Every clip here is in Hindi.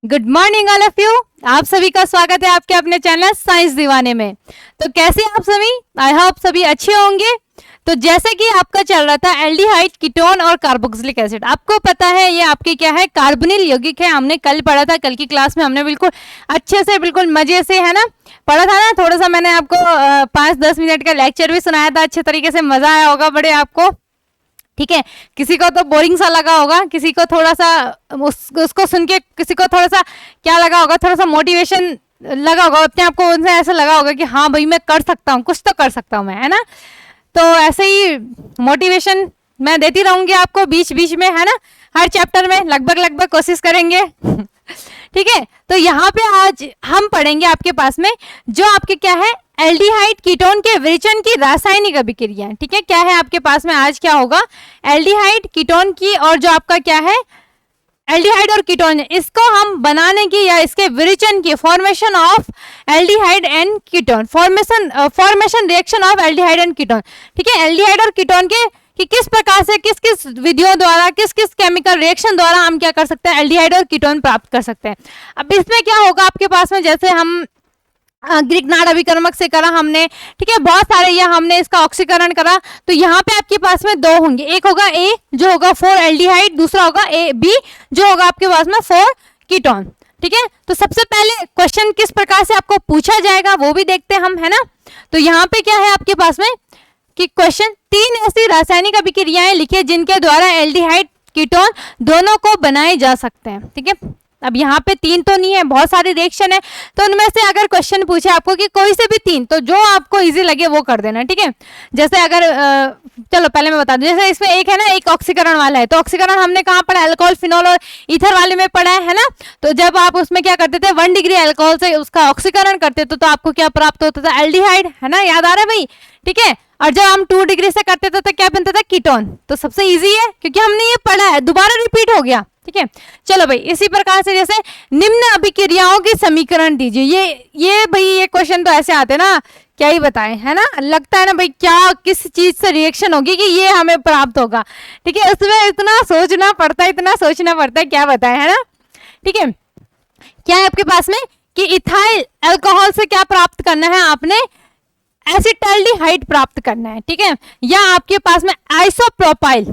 Good morning all of you. आप सभी का स्वागत है आपके अपने चैनल साइंस दीवाने में। तो कैसे आप सभी, आई होप सभी अच्छे होंगे। तो जैसे कि आपका चल रहा था एल्डिहाइड, कीटोन और कार्बोक्सिलिक एसिड, आपको पता है ये आपके क्या है, कार्बोनिल यौगिक है। हमने कल पढ़ा था, कल की क्लास में हमने बिल्कुल अच्छे से, बिल्कुल मजे से, है ना, पढ़ा था ना। थोड़ा सा मैंने आपको 5-10 मिनट का लेक्चर भी सुनाया था, अच्छे तरीके से मजा आया होगा बड़े आपको, ठीक है। किसी को तो बोरिंग सा लगा होगा, किसी को थोड़ा सा उसको सुन के किसी को थोड़ा सा क्या लगा होगा, थोड़ा सा मोटिवेशन लगा होगा, अपने आप को उनसे ऐसा लगा होगा कि हाँ भाई मैं कर सकता हूँ, कुछ तो कर सकता हूँ मैं, है ना। तो ऐसे ही मोटिवेशन मैं देती रहूंगी आपको बीच बीच में, है ना। हर चैप्टर में लगभग कोशिश करेंगे ठीक है। तो यहाँ पे आज हम पढ़ेंगे आपके पास में जो आपके क्या है, एल्डिहाइड कीटोन के विरेचन की रासायनिक अभिक्रिया, ठीक है। क्या है आपके पास में आज, क्या होगा, एल्डिहाइड कीटोन की, और जो आपका क्या है एल्डिहाइड और कीटोन, इसको हम बनाने की या इसके विरेचन की, formation of aldehyde and ketone, formation reaction of aldehyde and ketone, ठीक है। एल्डिहाइड और कीटोन के कि किस प्रकार से, किस किस विधियों द्वारा, किस किस केमिकल रिएक्शन द्वारा हम क्या कर सकते हैं, एल्डिहाइड और कीटोन प्राप्त कर सकते हैं। अब इसमें क्या होगा आपके पास में, जैसे हम ग्रिग्नार्ड अभिकर्मक से करा हमने, ठीक है, बहुत सारे, या हमने इसका ऑक्सीकरण करा, तो यहाँ पे आपके पास में दो होंगे, एक होगा ए जो होगा 4 एल्डिहाइड, दूसरा होगा ए बी जो होगा आपके पास में 4 कीटोन, ठीक है। तो सबसे पहले क्वेश्चन किस प्रकार से आपको पूछा जाएगा वो भी देखते हैं हम, है ना। तो यहाँ पे क्या है आपके पास में कि क्वेश्चन, 3 ऐसी रासायनिक अभिक्रियाएं लिखिए जिनके द्वारा एल्डिहाइड कीटोन दोनों को बनाए जा सकते हैं, ठीक है। अब यहाँ पे 3 तो नहीं है, बहुत सारी रिएक्शन है, तो उनमें से अगर क्वेश्चन पूछे आपको कि कोई से भी 3, तो जो आपको इजी लगे वो कर देना, ठीक है। जैसे अगर चलो पहले मैं बता दूं, जैसे इसमें एक है ना, एक ऑक्सीकरण वाला है, तो ऑक्सीकरण हमने कहाँ पढ़ा, अल्कोहल, फिनोल और ईथर वाले में पढ़ा है ना। तो जब आप उसमें क्या करते थे, 1 डिग्री अल्कोहल से उसका ऑक्सीकरण करते थे तो आपको क्या प्राप्त होता था, एल्डिहाइड, है ना, याद आ रहा है भाई, ठीक है। और जब हम 2 डिग्री से करते थे तो क्या बनता था, कीटोन। तो सबसे इजी है क्योंकि हमने ये पढ़ा है, दोबारा रिपीट हो गया, ठीक है। चलो भाई, इसी प्रकार से जैसे निम्न अभिक्रियाओं की समीकरण दीजिए, ये भाई ये क्वेश्चन तो ऐसे आते ना, क्या ही बताएं, है ना। लगता है ना भाई क्या, किस चीज से रिएक्शन होगी कि ये हमें प्राप्त होगा, ठीक है। उसमें इतना सोचना पड़ता है, क्या बताएं, है ना, ठीक है। क्या है आपके पास में कि इथाइल अल्कोहल से क्या प्राप्त करना है आपने, एसिटाल्डिहाइड प्राप्त करना है, ठीक है। या आपके पास में आइसोप्रोपाइल,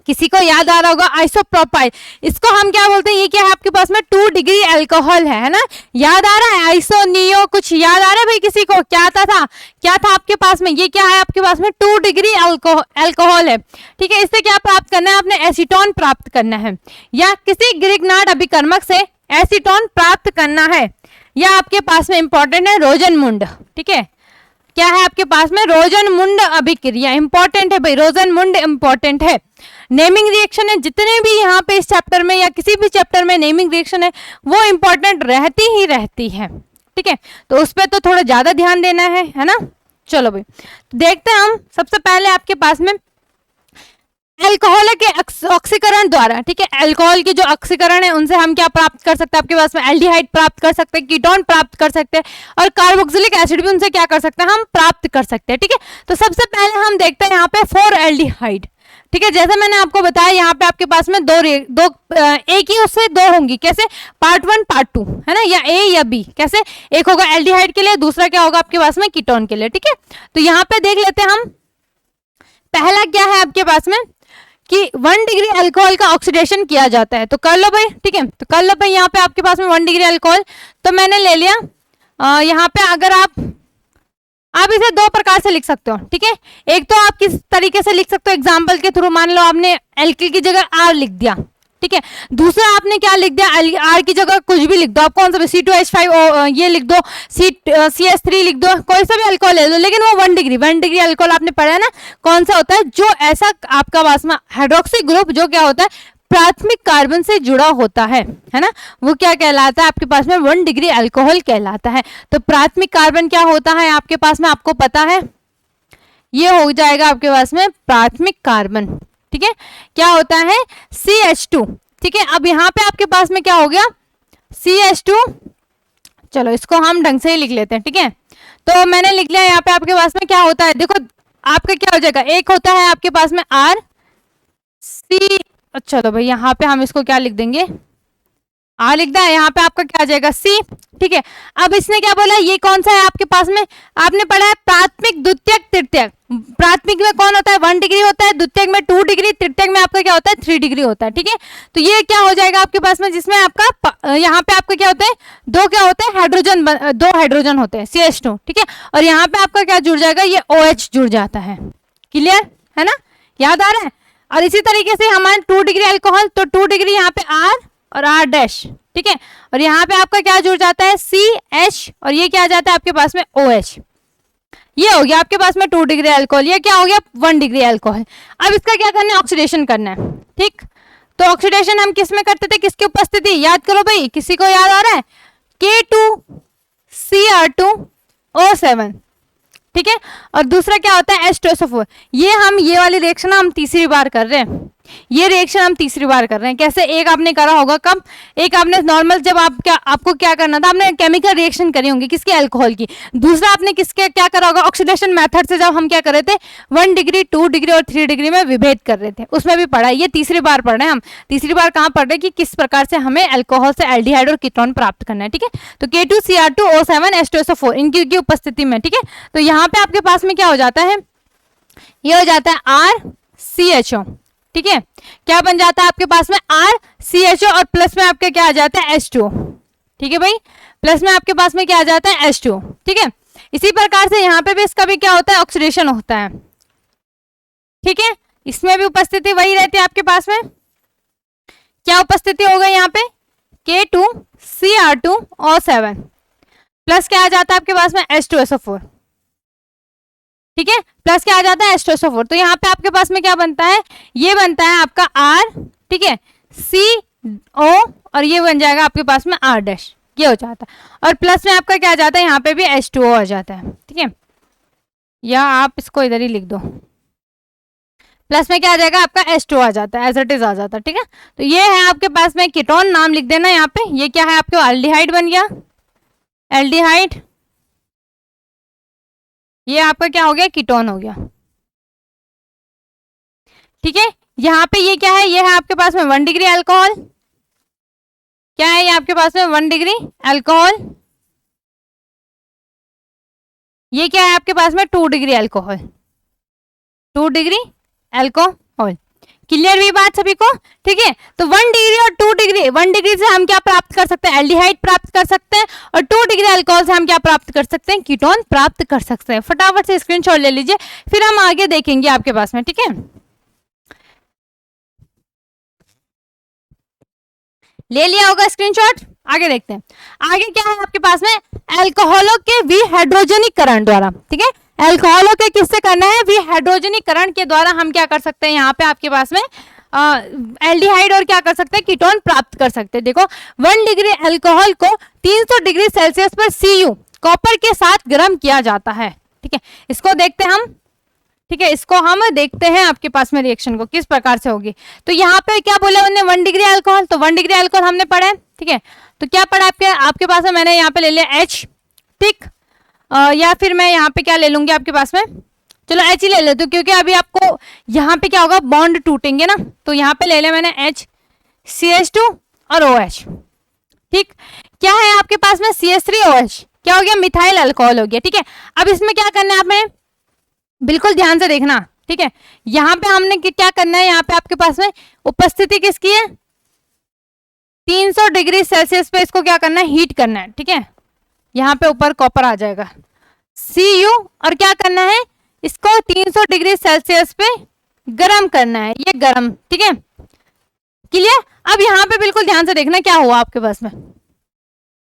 किसी को याद आ रहा होगा आइसोप्रोपाइल, इसको हम क्या बोलते हैं, ये क्या है आपके पास में 2 डिग्री अल्कोहल है ना, याद आ रहा है, आइसो नियो कुछ याद आ रहा है भाई किसी को, क्या था आपके पास में, ये क्या है आपके पास में 2 डिग्री अल्कोहल है, ठीक है। इससे क्या प्राप्त करना है आपने, एसीटोन प्राप्त करना है, या किसी ग्रिग्नार्ड अभिकर्मक से एसीटोन प्राप्त करना है, या आपके पास में इंपॉर्टेंट है रोजनमुंड, ठीक है। क्या है आपके पास में, रोजनमुंड अभिक्रिया, इंपॉर्टेंट है भाई, रोजनमुंड इंपॉर्टेंट है। नेमिंग रिएक्शन है, जितने भी यहाँ पे इस चैप्टर में या किसी भी चैप्टर में नेमिंग रिएक्शन है वो इंपॉर्टेंट रहती है, ठीक है। तो उस पर तो थोड़ा ज्यादा ध्यान देना है ना। चलो भाई, तो देखते हैं हम सबसे पहले आपके पास में अल्कोहल के ऑक्सीकरण द्वारा, ठीक है, अल्कोहल के जो ऑक्सीकरण है उनसे हम क्या प्राप्त कर सकते हैं, आपके पास में एल्डिहाइड प्राप्त कर सकते हैं, कीटोन प्राप्त कर सकते हैं, और कार्बोक्सिलिक एसिड भी उनसे क्या कर सकते हैं, हम प्राप्त कर सकते हैं, ठीक है। तो सबसे पहले हम देखते हैं यहाँ पे 4 एल्डिहाइड, ठीक है। जैसे मैंने आपको बताया यहाँ पे आपके पास में एक ही उससे 2 होंगी, कैसे, पार्ट 1 पार्ट 2, है ना, या ए या बी, कैसे, एक होगा एल्डिहाइड के लिए, दूसरा क्या होगा आपके पास में कीटोन के लिए, ठीक है। तो यहाँ पे देख लेते हैं हम, पहला क्या है आपके पास में कि 1 डिग्री अल्कोहल का ऑक्सीडेशन किया जाता है, तो कर लो भाई, ठीक है। तो कर लो भाई, यहाँ पे आपके पास में 1 डिग्री अल्कोहल, तो मैंने ले लिया। यहाँ पे अगर आप इसे 2 प्रकार से लिख सकते हो, ठीक है। एक तो आप किस तरीके से लिख सकते हो, एग्जाम्पल के थ्रू, मान लो आपने एल्किल की जगह आर लिख दिया, ठीक है। दूसरा आपने क्या लिख दिया, आर की जगह कुछ भी लिख दो, आप कौन सा भी C2H5 ये लिख दो, CS3 लिख दो, कोई सा भी अल्कोहल ले दो, लेकिन वो 1 डिग्री अल्कोहल आपने पढ़ा है ना, कौन सा होता है, जो ऐसा आपका पास में हाइड्रोक्सी ग्रुप जो क्या होता है, प्राथमिक कार्बन से जुड़ा होता है ना, वो क्या कहलाता है आपके पास में, 1 डिग्री अल्कोहल कहलाता है। तो प्राथमिक कार्बन क्या होता है आपके पास में, आपको पता है, ये हो जाएगा आपके पास में प्राथमिक कार्बन, ठीक है। क्या होता है, CH2, ठीक है। अब यहाँ पे आपके पास में क्या हो गया, CH2, चलो इसको हम ढंग से ही लिख लेते हैं, ठीक है। तो मैंने लिख लिया, यहाँ पे आपके पास में क्या होता है, देखो आपका क्या हो जाएगा, एक होता है आपके पास में R C, अच्छा तो भाई यहाँ पे हम इसको क्या लिख देंगे, आर लिख दिया, यहाँ पे आपका क्या आ जाएगा सी। ठीक है, अब इसने क्या बोला, ये कौन सा है आपके पास में, आपने पढ़ा है प्राथमिक, द्वितीयक, तृतीयक। प्राथमिक में कौन होता है 1 डिग्री होता है, द्वितीयक में 2 डिग्री, तृतीयक में आपका क्या होता है 3 डिग्री होता है। ठीक है, तो ये क्या हो जाएगा आपके पास में, जिसमें आपका यहाँ पे आपका क्या होता है, दो क्या होते हैं हाइड्रोजन, 2 हाइड्रोजन होते हैं CH2। ठीक है, और यहाँ पे आपका क्या जुड़ जाएगा, ये OH जुड़ जाता है। क्लियर है ना, याद आ रहा है। और इसी तरीके से हमारे 2 डिग्री अल्कोहल, तो 2 डिग्री यहाँ पे R और R डैश। ठीक है, और यहाँ पे आपका क्या जुड़ जाता है CH, और ये क्या आ जाता है आपके पास में OH। ये हो गया आपके पास में 2 डिग्री अल्कोहल, ये क्या हो गया 1 डिग्री अल्कोहल। अब इसका क्या करना है, ऑक्सीडेशन करना है। ठीक, तो ऑक्सीडेशन हम किस में करते थे, किसकी उपस्थिति, याद करो भाई, किसी को याद आ रहा है, K2Cr2O7। ठीक है, और दूसरा क्या होता है H2SO4। ये वाली रिएक्शन हम तीसरी बार कर रहे हैं, ये रिएक्शन हम तीसरी बार कर रहे हैं। कैसे, एक आपने करा होगा कब, एक आपने नॉर्मल जब आपको क्या करना था, आपने केमिकल रिएक्शन करी होंगी किसके, अल्कोहल की। दूसरा आपने किसके क्या करा होगा, ऑक्सीडेशन मेथड से जब हम क्या कर रहे थे 1 डिग्री 2 डिग्री और 3 डिग्री में विभेद कर रहे थे, उसमें भी पढ़ा है। ये तीसरी बार पढ़ रहे हैं हम, तीसरी बार कहाँ पढ़ रहे हैं कि किस प्रकार से हमें अल्कोहल से एल्डिहाइड और कीटोन प्राप्त करना है। ठीक है, तो K2Cr2O7H2SO4 इनकी उपस्थिति में। ठीक है, तो यहाँ पे आपके पास में क्या हो जाता है, ये हो जाता है RCHO। ठीक है, क्या बन जाता है आपके पास में RCHO, और प्लस में आपके क्या आ जाता है H2O। ठीक है भाई, प्लस में आपके पास में क्या आ जाता है H2O। ठीक है, इसी प्रकार से यहाँ पे भी इसका भी क्या होता है, ऑक्सीडेशन होता है। ठीक है, इसमें भी उपस्थिति वही रहती है आपके पास में, क्या उपस्थिति हो गई यहाँ पे K2Cr2O7 प्लस क्या आ जाता है आपके पास में H2SO4। ठीक है, प्लस क्या आ जाता है H2SO4। तो यहाँ पे आपके पास में क्या बनता है, ये बनता है आपका R। ठीक है, CO, और ये बन जाएगा आपके पास में R डैश, ये हो जाता है। और प्लस में आपका क्या आ जाता है, यहाँ पे भी H2O आ जाता है। ठीक है, या आप इसको इधर ही लिख दो, प्लस में क्या आ जाएगा आपका H2O आ जाता है, एज इट इज आ जाता है। ठीक है, तो ये है आपके पास में कीटोन, नाम लिख देना यहाँ पे। ये क्या है आपके एल्डिहाइड बन गया, एल्डिहाइड। ये आपका क्या हो गया, कीटोन हो गया। ठीक है, यहाँ पे ये क्या है, ये है आपके पास में 1 डिग्री अल्कोहल। क्या है ये आपके पास में 1 डिग्री अल्कोहल। ये क्या है आपके पास में 2 degree alcohol, 2 degree alcohol. Clear हुई बात सभी को। ठीक है, तो 1 डिग्री और 2 डिग्री, 1 डिग्री से हम क्या प्राप्त कर सकते हैं, एल्डिहाइड प्राप्त कर सकते हैं, और 2 डिग्री अल्कोहल से हम क्या प्राप्त कर सकते हैं, कीटोन प्राप्त कर सकते हैं। फटाफट से स्क्रीनशॉट ले लीजिए, फिर हम आगे देखेंगे आपके पास में। ठीक है, ले लिया होगा स्क्रीनशॉट, आगे देखते हैं। आगे क्या है आपके पास में, अल्कोहलों के विहाइड्रोजनीकरण द्वारा। ठीक है, अल्कोहलों के किससे करना है, विहाइड्रोजनीकरण के द्वारा हम क्या कर सकते हैं, यहाँ पे आपके पास में एल्डिहाइड और क्या कर सकते हैं, कीटोन प्राप्त कर सकते हैं। देखो 1 डिग्री अल्कोहल को 300 डिग्री सेल्सियस पर Cu कॉपर के साथ गर्म किया जाता है। ठीक है, इसको देखते हैं हम। ठीक है, इसको हम देखते हैं आपके पास में रिएक्शन को किस प्रकार से होगी। तो यहाँ पे क्या बोला उन्होंने 1 डिग्री अल्कोहल, तो 1 डिग्री अल्कोहल हमने पढ़ा है। ठीक है, तो क्या पढ़ा आपके पास में, मैंने यहाँ पे ले लिया H। ठीक, या फिर मैं यहाँ पे क्या ले लूंगी आपके पास में, चलो H ही ले लेते हूँ, क्योंकि अभी आपको यहाँ पे क्या होगा, बॉन्ड टूटेंगे ना। तो यहाँ पे ले लिया मैंने H, CH2 और OH। ठीक, क्या है आपके पास में CH3OH, क्या हो गया, मिथाइल अल्कोहल हो गया। ठीक है, अब इसमें क्या करना है आपने, बिल्कुल ध्यान से देखना। ठीक है, यहाँ पे हमने क्या करना है, यहाँ पे आपके पास में उपस्थिति किसकी है, 300 डिग्री सेल्सियस पे इसको क्या करना है, हीट करना है। ठीक है, यहाँ पे ऊपर कॉपर आ जाएगा Cu, और क्या करना है, इसको 300 डिग्री सेल्सियस पे गर्म करना है, ये गर्म। ठीक है, क्लियर। अब यहाँ पे बिल्कुल ध्यान से देखना क्या हुआ आपके पास में,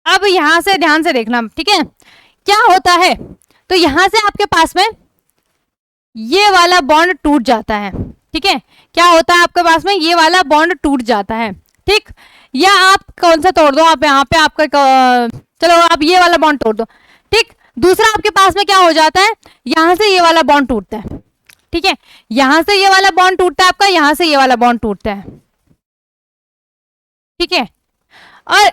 अब यहाँ से ध्यान से देखना। ठीक है, क्या होता है, तो यहाँ से आपके पास में ये वाला बॉन्ड टूट जाता है। ठीक है, क्या होता है आपके पास में, ये वाला बॉन्ड टूट जाता है। ठीक, या आप कौन सा तोड़ दो, आप यहाँ पे आपका चलो आप ये वाला बॉन्ड तोड़ दो। ठीक, दूसरा आपके पास में क्या हो जाता है, यहां से ये वाला बॉन्ड टूटता है। ठीक है, यहां से ये वाला बॉन्ड टूटता है आपका, यहां से ये वाला बॉन्ड टूटता है। ठीक है, और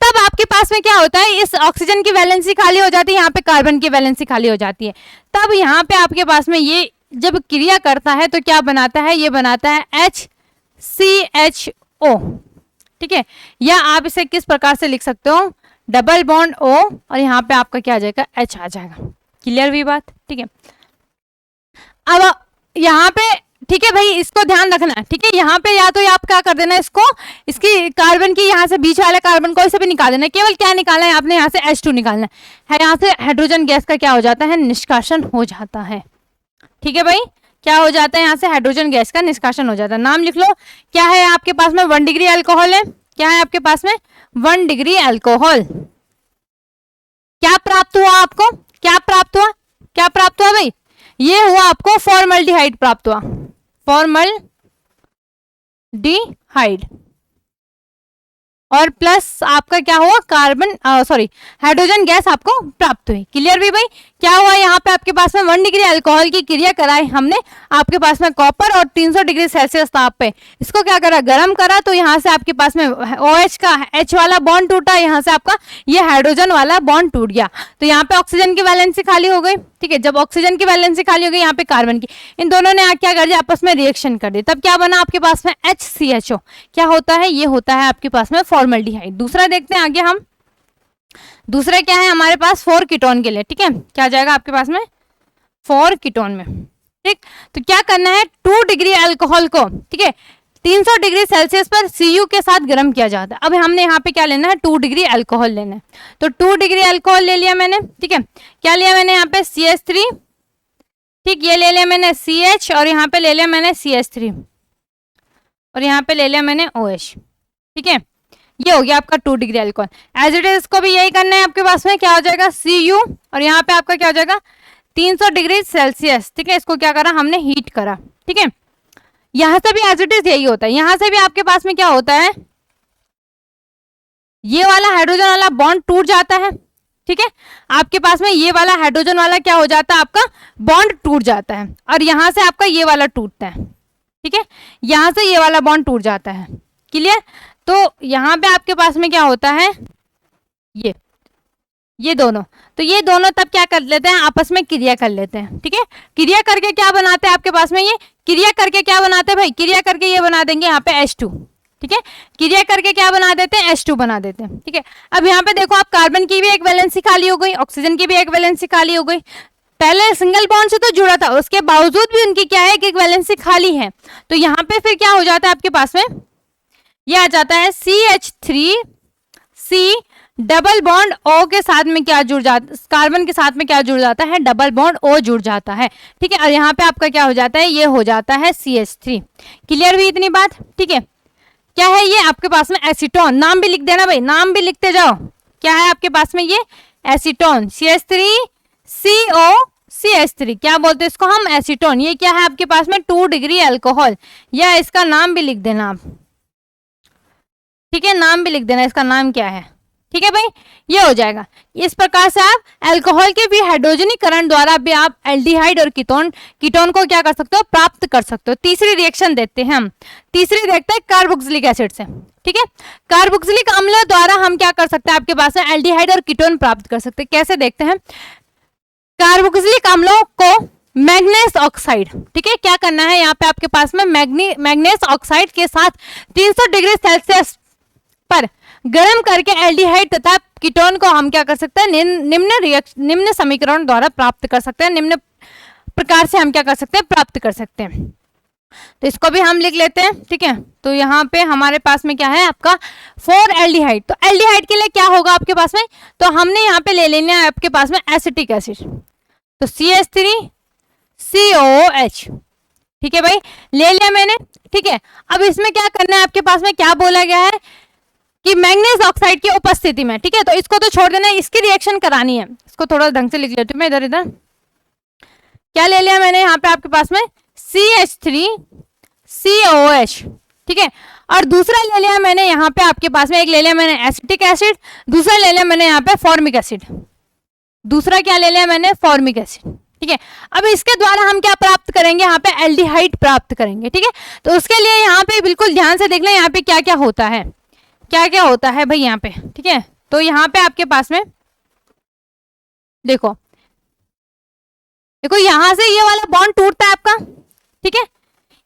तब आपके पास में क्या होता है, इस ऑक्सीजन की वैलेंसी खाली हो जाती है, यहाँ पे कार्बन की वैलेंसी खाली हो जाती है। तब यहाँ पे आपके पास में ये जब क्रिया करता है तो क्या बनाता है, ये बनाता है HCHO। ठीक है। या आप इसे किस प्रकार से लिख सकते हो, डबल बॉन्ड O और यहाँ पे आपका क्या आ जाएगा, H आ जाएगा। क्लियर हुई बात, ठीक है। अब यहाँ पे ठीक है भाई, इसको ध्यान रखना है, ठीक है। यहाँ पे या तो आप क्या कर देना, इसको इसकी कार्बन की यहाँ से बीच वाले कार्बन को इसे भी निकाल देना, केवल क्या निकालना है आपने, यहाँ से H2 निकालना है, यहाँ से हाइड्रोजन गैस का क्या हो जाता है, निष्कासन हो जाता है। ठीक है भाई, क्या हो जाता है, यहाँ से हाइड्रोजन गैस का निष्कासन हो जाता है। नाम लिख लो, क्या है आपके पास में 1 डिग्री अल्कोहल है, क्या है आपके पास में 1 डिग्री अल्कोहल। क्या प्राप्त हुआ आपको, क्या प्राप्त हुआ, क्या प्राप्त हुआ भाई, ये हुआ आपको फॉर्मल्डिहाइड प्राप्त हुआ, फॉर्मल्डिहाइड, और प्लस आपका क्या हुआ, कार्बन सॉरी हाइड्रोजन गैस आपको प्राप्त हुई। क्लियर भी भाई, क्या हुआ यहाँ पे आपके पास में 1 डिग्री अल्कोहल की क्रिया कराई हमने आपके पास में कॉपर और 300 डिग्री सेल्सियस ताप पे इसको क्या करा, गर्म करा, तो यहाँ से आपके पास में OH का H वाला बॉन्ड टूटा, यहाँ से आपका ये हाइड्रोजन वाला बॉन्ड टूट गया, तो यहाँ पे ऑक्सीजन की वैलेंसी खाली हो गई। ठीक है, जब ऑक्सीजन की वैलेंसी खाली हो गई, यहाँ पे कार्बन की, इन दोनों ने क्या कर दिया, आपस में रिएक्शन कर दी, तब क्या बना आपके पास में HCHO। क्या होता है, ये होता है आपके पास में फॉर्मल्डिहाइड। दूसरा देखते हैं आगे हम, दूसरा क्या है हमारे पास 4 कीटोन के लिए। ठीक है, क्या जाएगा आपके पास में 4 कीटोन में। ठीक, तो क्या करना है, 2 डिग्री अल्कोहल को, ठीक है, 300 डिग्री सेल्सियस पर Cu के साथ गर्म किया जाता है। अब हमने यहाँ पे क्या लेना है, 2 डिग्री अल्कोहल लेना है, तो 2 डिग्री अल्कोहल ले लिया मैंने। ठीक है, क्या लिया मैंने यहाँ पे CH3, ठीक, ये ले लिया मैंने CH, और यहाँ पे ले लिया मैंने CH3, और यहाँ पे ले लिया मैंने OH। ठीक है, ये हो गया आपका 2 degree alcohol. As it is इसको भी यही करना है, आपके पास में क्या हो जाएगा Cu, और यहाँ पे आपका क्या हो जाएगा 300 डिग्री सेल्सियस। ठीक है, इसको क्या करा हमने, हीट करा। ठीक है, यहां से भी एज इट इज यही होता है, यहां से भी आपके पास में क्या होता है, ये वाला हाइड्रोजन वाला बॉन्ड टूट जाता है। ठीक है, आपके पास में ये वाला हाइड्रोजन वाला क्या हो जाता है, आपका बॉन्ड टूट जाता है, और यहां से आपका ये वाला टूटता है। ठीक है, यहां से ये वाला बॉन्ड टूट जाता है। क्लियर, तो यहां पे आपके पास में क्या होता है, ये दोनों, तो ये दोनों तब क्या कर लेते हैं, आपस में क्रिया कर लेते हैं। ठीक है, क्रिया करके क्या बनाते हैं आपके पास में, ये क्रिया करके क्या बनाते हैं भाई, क्रिया करके ये बना देंगे यहाँ पे H2। ठीक है, क्रिया करके क्या बना देते हैं, H2 बना देते हैं। ठीक है, अब यहाँ पे देखो आप, कार्बन की भी एक वैलेंसी खाली हो गई, ऑक्सीजन की भी एक वैलेंसी खाली हो गई। पहले सिंगल बॉन्ड से तो जुड़ा था, उसके बावजूद भी उनकी क्या है कि एक वैलेंसी खाली है, तो यहाँ पे फिर क्या हो जाता है आपके पास में, ये आ जाता है CH3C, डबल बॉन्ड O के साथ में क्या जुड़ जाता, कार्बन के साथ में क्या जुड़ जाता है, डबल बॉन्ड O जुड़ जाता है। ठीक है, और यहाँ पे आपका क्या हो जाता है, ये हो जाता है CH3। क्लियर हुई इतनी बात। ठीक है, क्या है ये आपके पास में एसीटोन, नाम भी लिख देना भाई, नाम भी लिखते जाओ, क्या है आपके पास में ये एसीटोन, CH3COCH3, क्या बोलते हैं इसको हम, एसीटोन। ये क्या है आपके पास में 2 डिग्री अल्कोहल, या इसका नाम भी लिख देना आप। ठीक है, नाम भी लिख देना, इसका नाम क्या है। ठीक है भाई, ये हो जाएगा। इस प्रकार से आप अल्कोहल के भी हाइड्रोजनीकरण द्वारा भी आप एल्डिहाइड और कीटोन को क्या कर सकते हो, प्राप्त कर सकते हो। तीसरी रिएक्शन देखते हैं हम, तीसरी देखते हैं कार्बोक्सिलिक एसिड से। ठीक है, कार्बोक्सिलिक अम्ल द्वारा हम क्या कर सकते हैं, आपके पास में एल्डिहाइड और कीटोन प्राप्त कर सकते हैं। कैसे देखते हैं, कार्बोक्सिलिक अम्लों को मैग्नीज ऑक्साइड, ठीक है, क्या करना है यहाँ पे आपके पास में मैग्नीज ऑक्साइड के साथ 300 डिग्री सेल्सियस पर गर्म करके एल्डिहाइड तथा कीटोन को हम क्या कर सकते हैं, निम्न समीकरण द्वारा प्राप्त कर सकते हैं, निम्न प्रकार से हम क्या कर सकते हैं, प्राप्त कर सकते हैं। तो इसको भी हम लिख लेते हैं। ठीक है, तो यहाँ पे हमारे पास में क्या है आपका 4 एल्डिहाइड, तो एल्डिहाइड के लिए क्या होगा आपके पास में, तो हमने यहाँ पे ले लेना है आपके पास में एसिटिक एसिड, तो CH3COOH। ठीक है भाई, ले लिया मैंने। ठीक है, अब इसमें क्या करना है, आपके पास में क्या बोला गया है कि मैग्नीज ऑक्साइड की उपस्थिति में, ठीक है, तो इसको तो छोड़ देना है, इसकी रिएक्शन करानी है। इसको थोड़ा ढंग से लिख लेती हूँ मैं, इधर इधर क्या ले लिया मैंने यहाँ पे आपके पास में CH3COOH। ठीक है, और दूसरा ले लिया मैंने यहाँ पे आपके पास में, एक ले लिया मैंने एसिटिक एसिड, दूसरा ले लिया मैंने यहाँ पे फॉर्मिक एसिड, दूसरा क्या ले लिया मैंने, फॉर्मिक एसिड। ठीक है, अब इसके द्वारा हम क्या प्राप्त करेंगे, यहाँ पे एल्डिहाइड प्राप्त करेंगे। ठीक है, तो उसके लिए यहाँ पे बिल्कुल ध्यान से देखना यहाँ पे क्या क्या होता है, क्या क्या होता है भाई यहाँ पे। ठीक है, तो यहाँ पे आपके पास में देखो यहां से ये वाला बॉन्ड टूटता है आपका। ठीक है,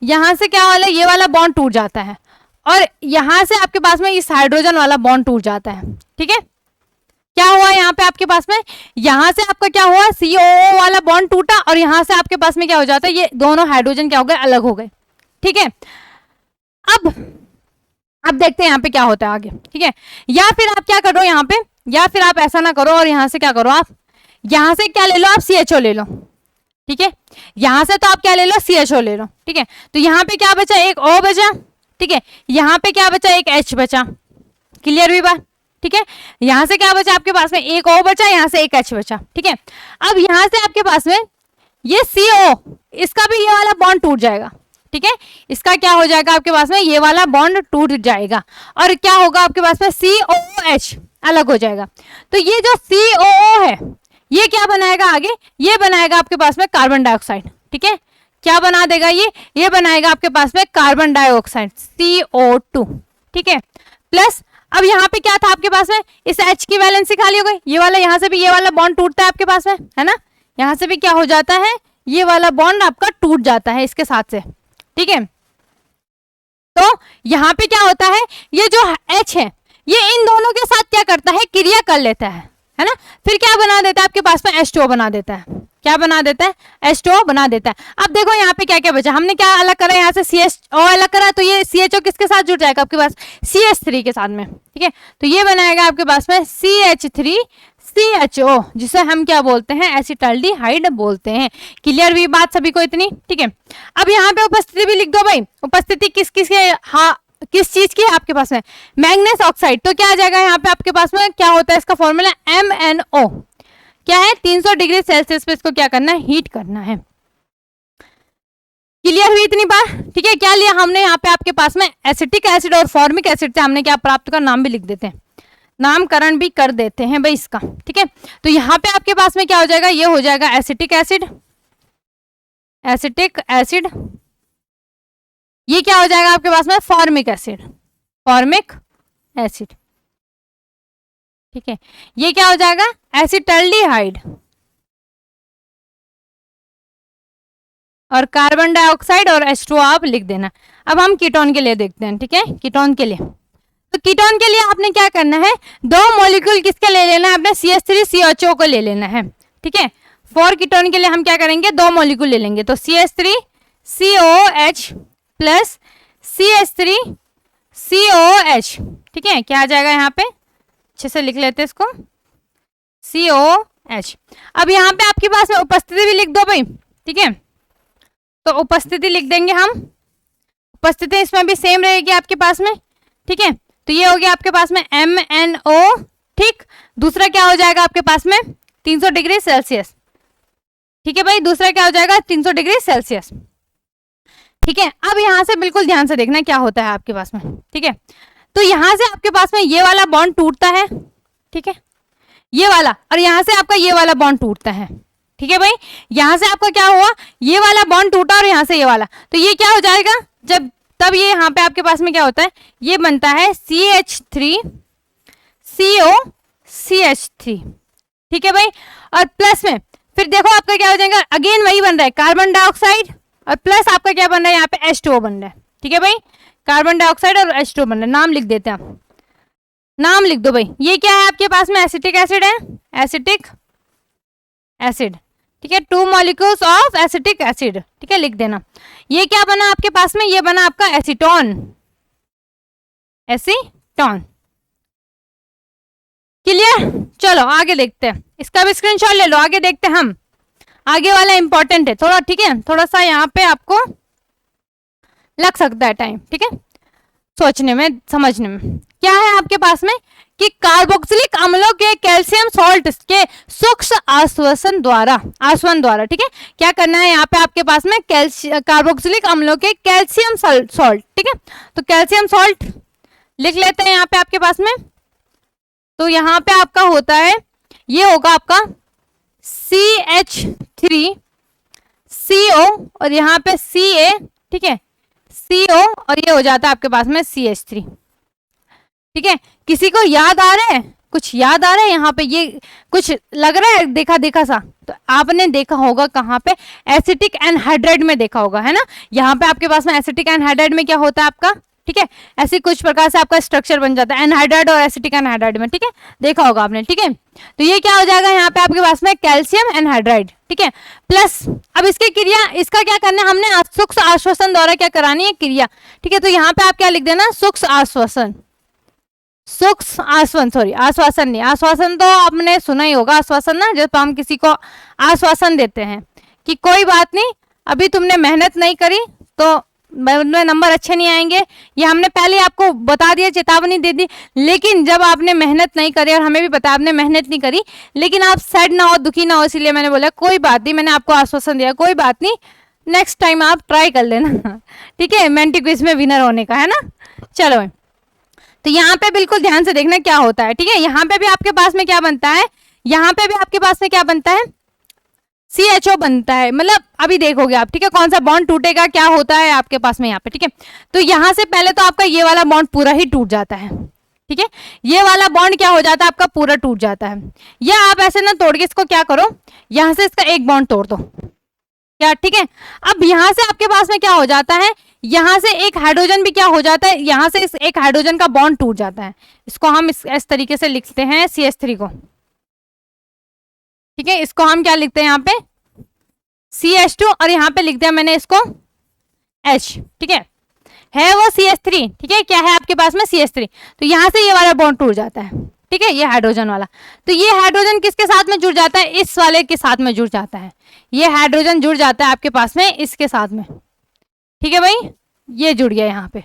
यहां से क्या वाला, ये वाला बॉन्ड टूट जाता है, और यहां से आपके पास में इस हाइड्रोजन वाला बॉन्ड टूट जाता है। ठीक है, क्या हुआ यहाँ पे आपके पास में, यहां से आपका क्या हुआ, COO वाला बॉन्ड टूटा और यहां से आपके पास में क्या हो जाता है, ये दोनों हाइड्रोजन क्या हो गए, अलग हो गए। ठीक है, अब देखते हैं यहाँ पे क्या होता है आगे। ठीक है, या फिर आप क्या करो यहाँ पे, या फिर आप ऐसा ना करो और यहां से क्या करो, आप यहां से क्या ले लो, आप CHO ले लो। ठीक है, यहां से तो आप क्या ले लो, CHO ले लो। ठीक है, तो यहाँ पे क्या बचा, एक O बचा। ठीक है, यहाँ पे क्या बचा, एक H बचा। क्लियर हुई बात। ठीक है, यहां से क्या बचा आपके पास में, एक O बचा, यहां से एक H बचा। ठीक है, अब यहां से आपके पास में ये CO, इसका भी ये वाला बॉन्ड टूट जाएगा। ठीक है, इसका क्या हो जाएगा आपके पास में, ये वाला बॉन्ड टूट जाएगा और क्या होगा आपके पास में, COOH अलग हो जाएगा। तो ये जो COO है ये क्या बनाएगा आगे, ये बनाएगा आपके पास में कार्बन डाइऑक्साइड। ठीक है, क्या बना देगा ये बनाएगा आपके पास में कार्बन डाइऑक्साइड CO2। ठीक है, प्लस अब यहाँ पे क्या था आपके पास में, इस H की वैलेंसी खाली हो गई, ये वाला यहाँ से भी ये वाला बॉन्ड टूटता है आपके पास में, है ना, यहाँ से भी क्या हो जाता है, ये वाला बॉन्ड आपका टूट जाता है इसके साथ से। ठीक है, तो यहाँ पे क्या होता है, ये जो H है ये इन दोनों के साथ क्या करता है, क्रिया कर लेता है ना, फिर क्या बना देता है आपके पास में, H2O बना देता है। क्या बना देता है, H2O बना देता है। अब देखो यहाँ पे क्या क्या बचा, हमने क्या अलग करा, यहाँ से CHO अलग करा, तो ये CHO किसके साथ जुड़ जाएगा आपके पास, CH3 के साथ में। ठीक है, तो ये बनाएगा आपके पास में CH3 CHO, जिसे हम क्या बोलते हैं, एसिटाल्डिहाइड बोलते हैं। क्लियर हुई बात सभी को इतनी। ठीक है, अब यहाँ पे उपस्थिति भी लिख दो भाई, उपस्थिति किस किस के, हाँ किस चीज की है आपके पास में, मैग्नेस ऑक्साइड। तो क्या आ जाएगा यहाँ पे आपके पास में, क्या होता है इसका फॉर्मूला, MnO। क्या है, 300 डिग्री सेल्सियस पे इसको क्या करना है, हीट करना है। क्लियर हुई इतनी बात। ठीक है, क्या लिया हमने यहाँ पे आपके पास में, एसिटिक एसिड और फॉर्मिक एसिड से हमने क्या प्राप्त कर, नाम भी लिख देते हैं, नामकरण भी कर देते हैं भाई इसका। ठीक है, तो यहाँ पे आपके पास में क्या हो जाएगा, ये हो जाएगा एसिटिक एसिड, एसिटिक एसिड, ये क्या हो जाएगा आपके पास में, फॉर्मिक एसिड, फॉर्मिक एसिड। ठीक है, ये क्या हो जाएगा, एसिटाल्डिहाइड, और कार्बन डाइऑक्साइड और H2O आप लिख देना। अब हम कीटोन के लिए देखते हैं। ठीक है, कीटोन के लिए, तो कीटोन के लिए आपने क्या करना है, दो मॉलिक्यूल किसके ले लेना है, अपने CH3 CHO को ले लेना है। ठीक है, फॉर कीटोन के लिए हम क्या करेंगे, दो मॉलिक्यूल ले लेंगे, तो CH3 COH plus CH3 COH। ठीक है, क्या आ जाएगा यहाँ पे, अच्छे से लिख लेते हैं इसको, COH। अब यहाँ पे आपके पास में उपस्थिति भी लिख दो भाई। ठीक है, तो उपस्थिति लिख देंगे हम, उपस्थिति इसमें भी सेम रहेगी आपके पास में। ठीक है, तो ये हो गया आपके पास में MnO। ठीक, दूसरा क्या हो जाएगा आपके पास में, 300 डिग्री सेल्सियस। ठीक है भाई, दूसरा क्या हो जाएगा, 300 डिग्री सेल्सियस। ठीक है, अब यहां से बिल्कुल ध्यान से देखना क्या होता है आपके पास में। ठीक है, तो यहां से आपके पास में ये वाला बॉन्ड टूटता है। ठीक है, ये वाला, और यहां से आपका ये वाला बॉन्ड टूटता है। ठीक है भाई, यहां से आपका क्या हुआ, ये वाला बॉन्ड टूटा और यहां से ये वाला, तो ये क्या हो जाएगा, जब तब ये यहाँ पे आपके पास में क्या होता है, ये बनता है CH3 CO CH3। ठीक है भाई, और प्लस में फिर देखो आपका क्या हो जाएगा, अगेन वही बन रहा है, कार्बन डाइऑक्साइड और प्लस आपका क्या बन रहा है, यहाँ पे H2O बन रहा है। ठीक है भाई, कार्बन डाइऑक्साइड और H2O बन रहा है, नाम लिख देते हैं आप, नाम लिख दो भाई। ये क्या है आपके पास में, एसिटिक एसिड है, एसिटिक एसिड। ठीक है, 2 मॉलिक्यूल्स ऑफ एसिटिक एसिड। ठीक है, लिख देना। ये क्या बना आपके पास में, ये बना आपका एसीटोन, एसीटोन। क्लियर, चलो आगे देखते हैं, इसका भी स्क्रीनशॉट ले लो, आगे देखते हैं हम, आगे वाला इंपॉर्टेंट है थोड़ा। ठीक है, थोड़ा सा यहाँ पे आपको लग सकता है टाइम। ठीक है, सोचने में समझने में। क्या है आपके पास में कि कार्बोक्सिलिक अम्लों के कैल्शियम सॉल्ट के सूक्ष्म आश्वासन द्वारा ठीक है, क्या करना है यहाँ पे आपके पास में, कार्बोक्सिलिक अम्लों के कैल्शियम सॉल्ट। ठीक है, तो कैल्शियम सॉल्ट लिख लेते हैं यहाँ पे आपके पास में। तो यहाँ पे आपका होता है, ये होगा आपका CH3 CO और यहाँ पे Ca। ठीक है, CO और ये हो जाता है आपके पास में CH3। ठीक है, किसी को याद आ रहा है, कुछ याद आ रहा है यहाँ पे, ये कुछ लग रहा है देखा देखा सा, तो आपने देखा होगा कहाँ पे, एसिटिक एनहाइड्राइड में देखा होगा, है ना। यहाँ पे आपके पास में एसिटिक एनहाइड्राइड में क्या होता है आपका, ठीक है, ऐसी कुछ प्रकार से आपका स्ट्रक्चर बन जाता है एनहाइड्राइड और एसिटिक एनहाइड्राइड में, ठीक है, देखा होगा आपने, ठीक है। तो ये क्या हो जाएगा यहाँ पे आपके पास में कैल्शियम एनहाइड्राइड, ठीक है, प्लस अब इसकी क्रिया, इसका क्या करना है हमने, सूक्ष्म आश्वासन द्वारा क्या करानी है क्रिया, ठीक है। तो यहाँ पे आप क्या लिख देना, सूक्ष्म आश्वासन, सूक्ष्म आश्वासन, सॉरी आश्वासन नहीं, आश्वासन तो आपने सुना ही होगा, आश्वासन ना, जब हम किसी को आश्वासन देते हैं कि कोई बात नहीं, अभी तुमने मेहनत नहीं करी तो नंबर अच्छे नहीं आएंगे, ये हमने पहले आपको बता दिया, चेतावनी दे दी। लेकिन जब आपने मेहनत नहीं करी, और हमें भी पता आपने मेहनत नहीं करी, लेकिन आप सैड ना हो, दुखी ना हो, इसीलिए मैंने बोला कोई बात नहीं, मैंने आपको आश्वासन दिया, कोई बात नहीं, नेक्स्ट टाइम आप ट्राई कर लेना, ठीक है, मेंटी क्विज में विनर होने का, है ना। चलो, तो यहाँ पे बिल्कुल ध्यान से देखना क्या होता है, ठीक है। यहाँ पे भी आपके पास में क्या बनता है, यहाँ पे भी आपके पास में क्या बनता है, CHO बनता है, मतलब अभी देखोगे आप, ठीक है, कौन सा बॉन्ड टूटेगा, क्या होता है आपके पास में यहाँ पे, ठीक है। तो यहाँ से पहले तो आपका ये वाला बॉन्ड पूरा ही टूट जाता है, ठीक है, ये वाला बॉन्ड क्या हो जाता है आपका, पूरा टूट जाता है। या आप ऐसे ना तोड़ के इसको क्या करो, यहाँ से इसका एक बॉन्ड तोड़ दो, क्या, ठीक है। अब यहाँ से आपके पास में क्या हो जाता है, यहाँ से एक हाइड्रोजन भी क्या हो जाता है, यहाँ से इस एक हाइड्रोजन का बॉन्ड टूट जाता है, इसको हम इस तरीके से लिखते हैं CH3 को, ठीक है, इसको हम क्या लिखते हैं यहाँ पे CH2, और यहाँ पे लिखते हैं मैंने इसको H, ठीक है वो CH3, ठीक है, क्या है आपके पास में CH3। तो यहाँ से ये वाला बॉन्ड टूट जाता है, ठीक है, ये हाइड्रोजन वाला। तो ये हाइड्रोजन किसके साथ में जुड़ जाता है, इस वाले के साथ में जुड़ जाता है, ये हाइड्रोजन जुड़ जाता है आपके पास में इसके साथ में, ठीक है भाई, ये जुड़ गया यहाँ पे,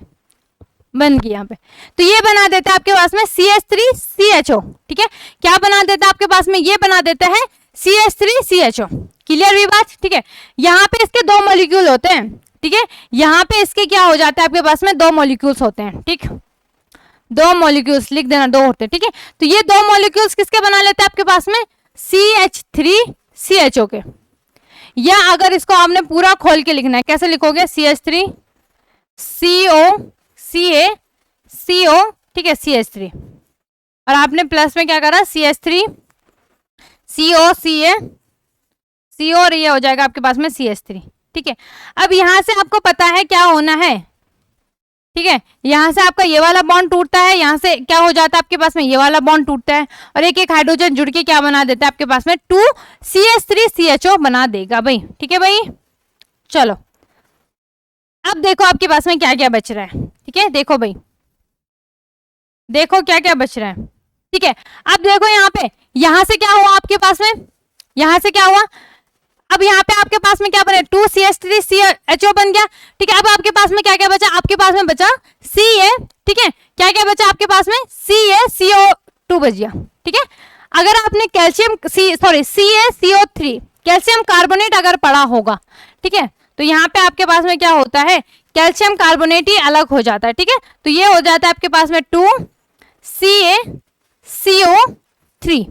बन गया यहाँ पे। तो ये बना देता है आपके पास में CH3CHO, ठीक है, क्या बना देता है आपके पास में, ये बना देता है CH3CHO, क्लियर हुई बात, ठीक है। यहाँ पे इसके दो मॉलिक्यूल होते हैं, ठीक है, यहाँ पे इसके क्या हो जाता है आपके पास में, दो मॉलिक्यूल्स होते हैं, ठीक, दो मॉलिक्यूल्स लिख देना, दो होते हैं, ठीक है। तो ये दो मॉलिक्यूल्स किसके बना लेते हैं आपके पास में, CH3CHO के। या अगर इसको आपने पूरा खोल के लिखना है, कैसे लिखोगे, CH3CO, ठीक है, CH3, और आपने प्लस में क्या करा, CH3CO, और ये हो जाएगा आपके पास में CH3, ठीक है। अब यहां से आपको पता है क्या होना है, ठीक है, यहां से आपका ये वाला बॉन्ड टूटता है, यहां से क्या हो जाता है आपके पास में, ये वाला बॉन्ड टूटता है, और एक एक हाइड्रोजन जुड़ के क्या बना देता है आपके पास में 2CH3CHO बना देगा भाई, ठीक है भाई। चलो, अब देखो आपके पास में क्या क्या बच रहा है, ठीक है, देखो भाई, देखो क्या क्या बच रहा है, ठीक है। अब देखो यहाँ पे, यहां से क्या हुआ आपके पास में, यहां से क्या हुआ, अब यहाँ पे आपके पास में क्या बने, 2CH3CHO बन गया, ठीक है। अब आपके पास में क्या क्या बचा, आपके पास में बचा Ca, ठीक है, क्या क्या बचा आपके पास में, CaCO2 बच गया, ठीक है। अगर आपने कैल्शियम CaCO3 कैल्शियम कार्बोनेट अगर पढ़ा होगा, ठीक है, तो यहाँ पे आपके पास में क्या होता है, कैल्शियम कार्बोनेट ही अलग हो जाता है, ठीक है। तो ये हो जाता है आपके पास में 2CaCO3,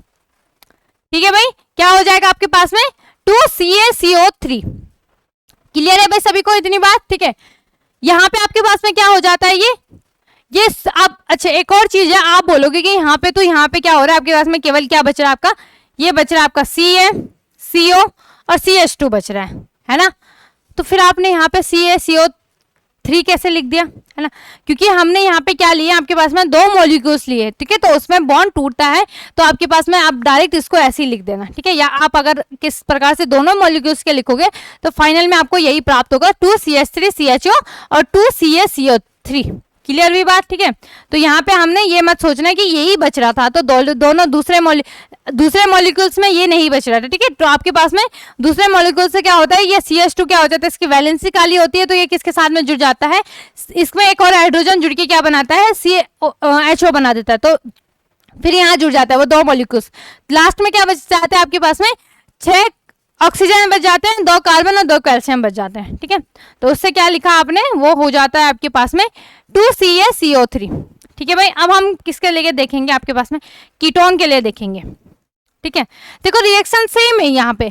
ठीक है भाई, क्या हो जाएगा आपके पास में 2CaCO3, क्लियर है भाई सभी को इतनी बात, ठीक है। यहाँ पे आपके पास में क्या हो जाता है, ये अब अच्छा एक और चीज है, आप बोलोगे कि यहाँ पे, तो यहाँ पे क्या हो रहा है आपके पास में, केवल क्या बच रहा है आपका, ये बच रहा है आपका CaCO और CH2 बच रहा है ना। तो फिर आपने यहाँ पे CaCO3 कैसे लिख दिया, है ना, क्योंकि हमने यहाँ पे क्या लिया, आपके पास में दो मॉलिक्यूल्स लिए, ठीक है, तो उसमें बॉन्ड टूटता है, तो आपके पास में आप डायरेक्ट इसको ऐसे ही लिख देना, ठीक है। या आप अगर किस प्रकार से दोनों मॉलिक्यूल्स के लिखोगे तो फाइनल में आपको यही प्राप्त होगा, 2CH3CHO और 2CaCO3, क्लियर हुई बात, ठीक है। तो यहाँ पे हमने ये मत सोचना कि यही बच रहा था, तो दोनों दूसरे मॉलिक्यूल्स में ये नहीं बच रहा था, ठीक है। तो आपके पास में दूसरे मॉलिक्यूल से क्या होता है, ये CH2 क्या हो जाता है, इसकी वैलेंसी खाली होती है, तो ये किसके साथ में जुड़ जाता है, इसमें एक और हाइड्रोजन जुड़ के क्या बनाता है, CHO बना देता है, तो फिर यहाँ जुड़ जाता है वो दो मॉलिक्यूल्स। लास्ट में क्या बच जाता है आपके पास में, 6 ऑक्सीजन बच जाते हैं, 2 कार्बन और 2 कैल्शियम बच जाते हैं, ठीक है। तो उससे क्या लिखा आपने, वो हो जाता है आपके पास में 2CaCO3, ठीक है भाई। अब हम किसके लिए देखेंगे, आपके पास में कीटोन के लिए देखेंगे, ठीक है। देखो रिएक्शन सेम है, यहाँ पे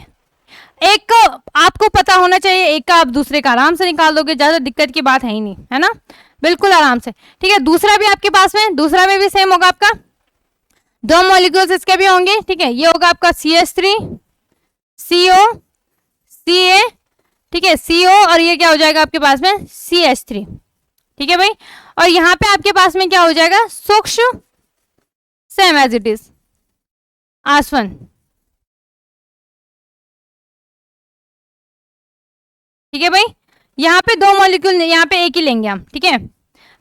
एक आपको पता होना चाहिए, एक का आप दूसरे का आराम से निकाल दोगे, ज्यादा दिक्कत की बात है ही नहीं, है ना, बिल्कुल आराम से, ठीक है। दूसरा भी आपके पास में, दूसरा में भी सेम होगा, आपका दो मॉलिक्यूल्स इसके भी होंगे, ठीक है। ये होगा आपका CH3CO Ca, ठीक है, CO, और ये क्या हो जाएगा आपके पास में CH3, ठीक है भाई। और यहाँ पे आपके पास में क्या हो जाएगा, सूक्ष्म, सेम एज इट इज, आसवन। ठीक है भाई, यहाँ पे दो मॉलिक्यूल, यहाँ पे एक ही लेंगे हम, ठीक है।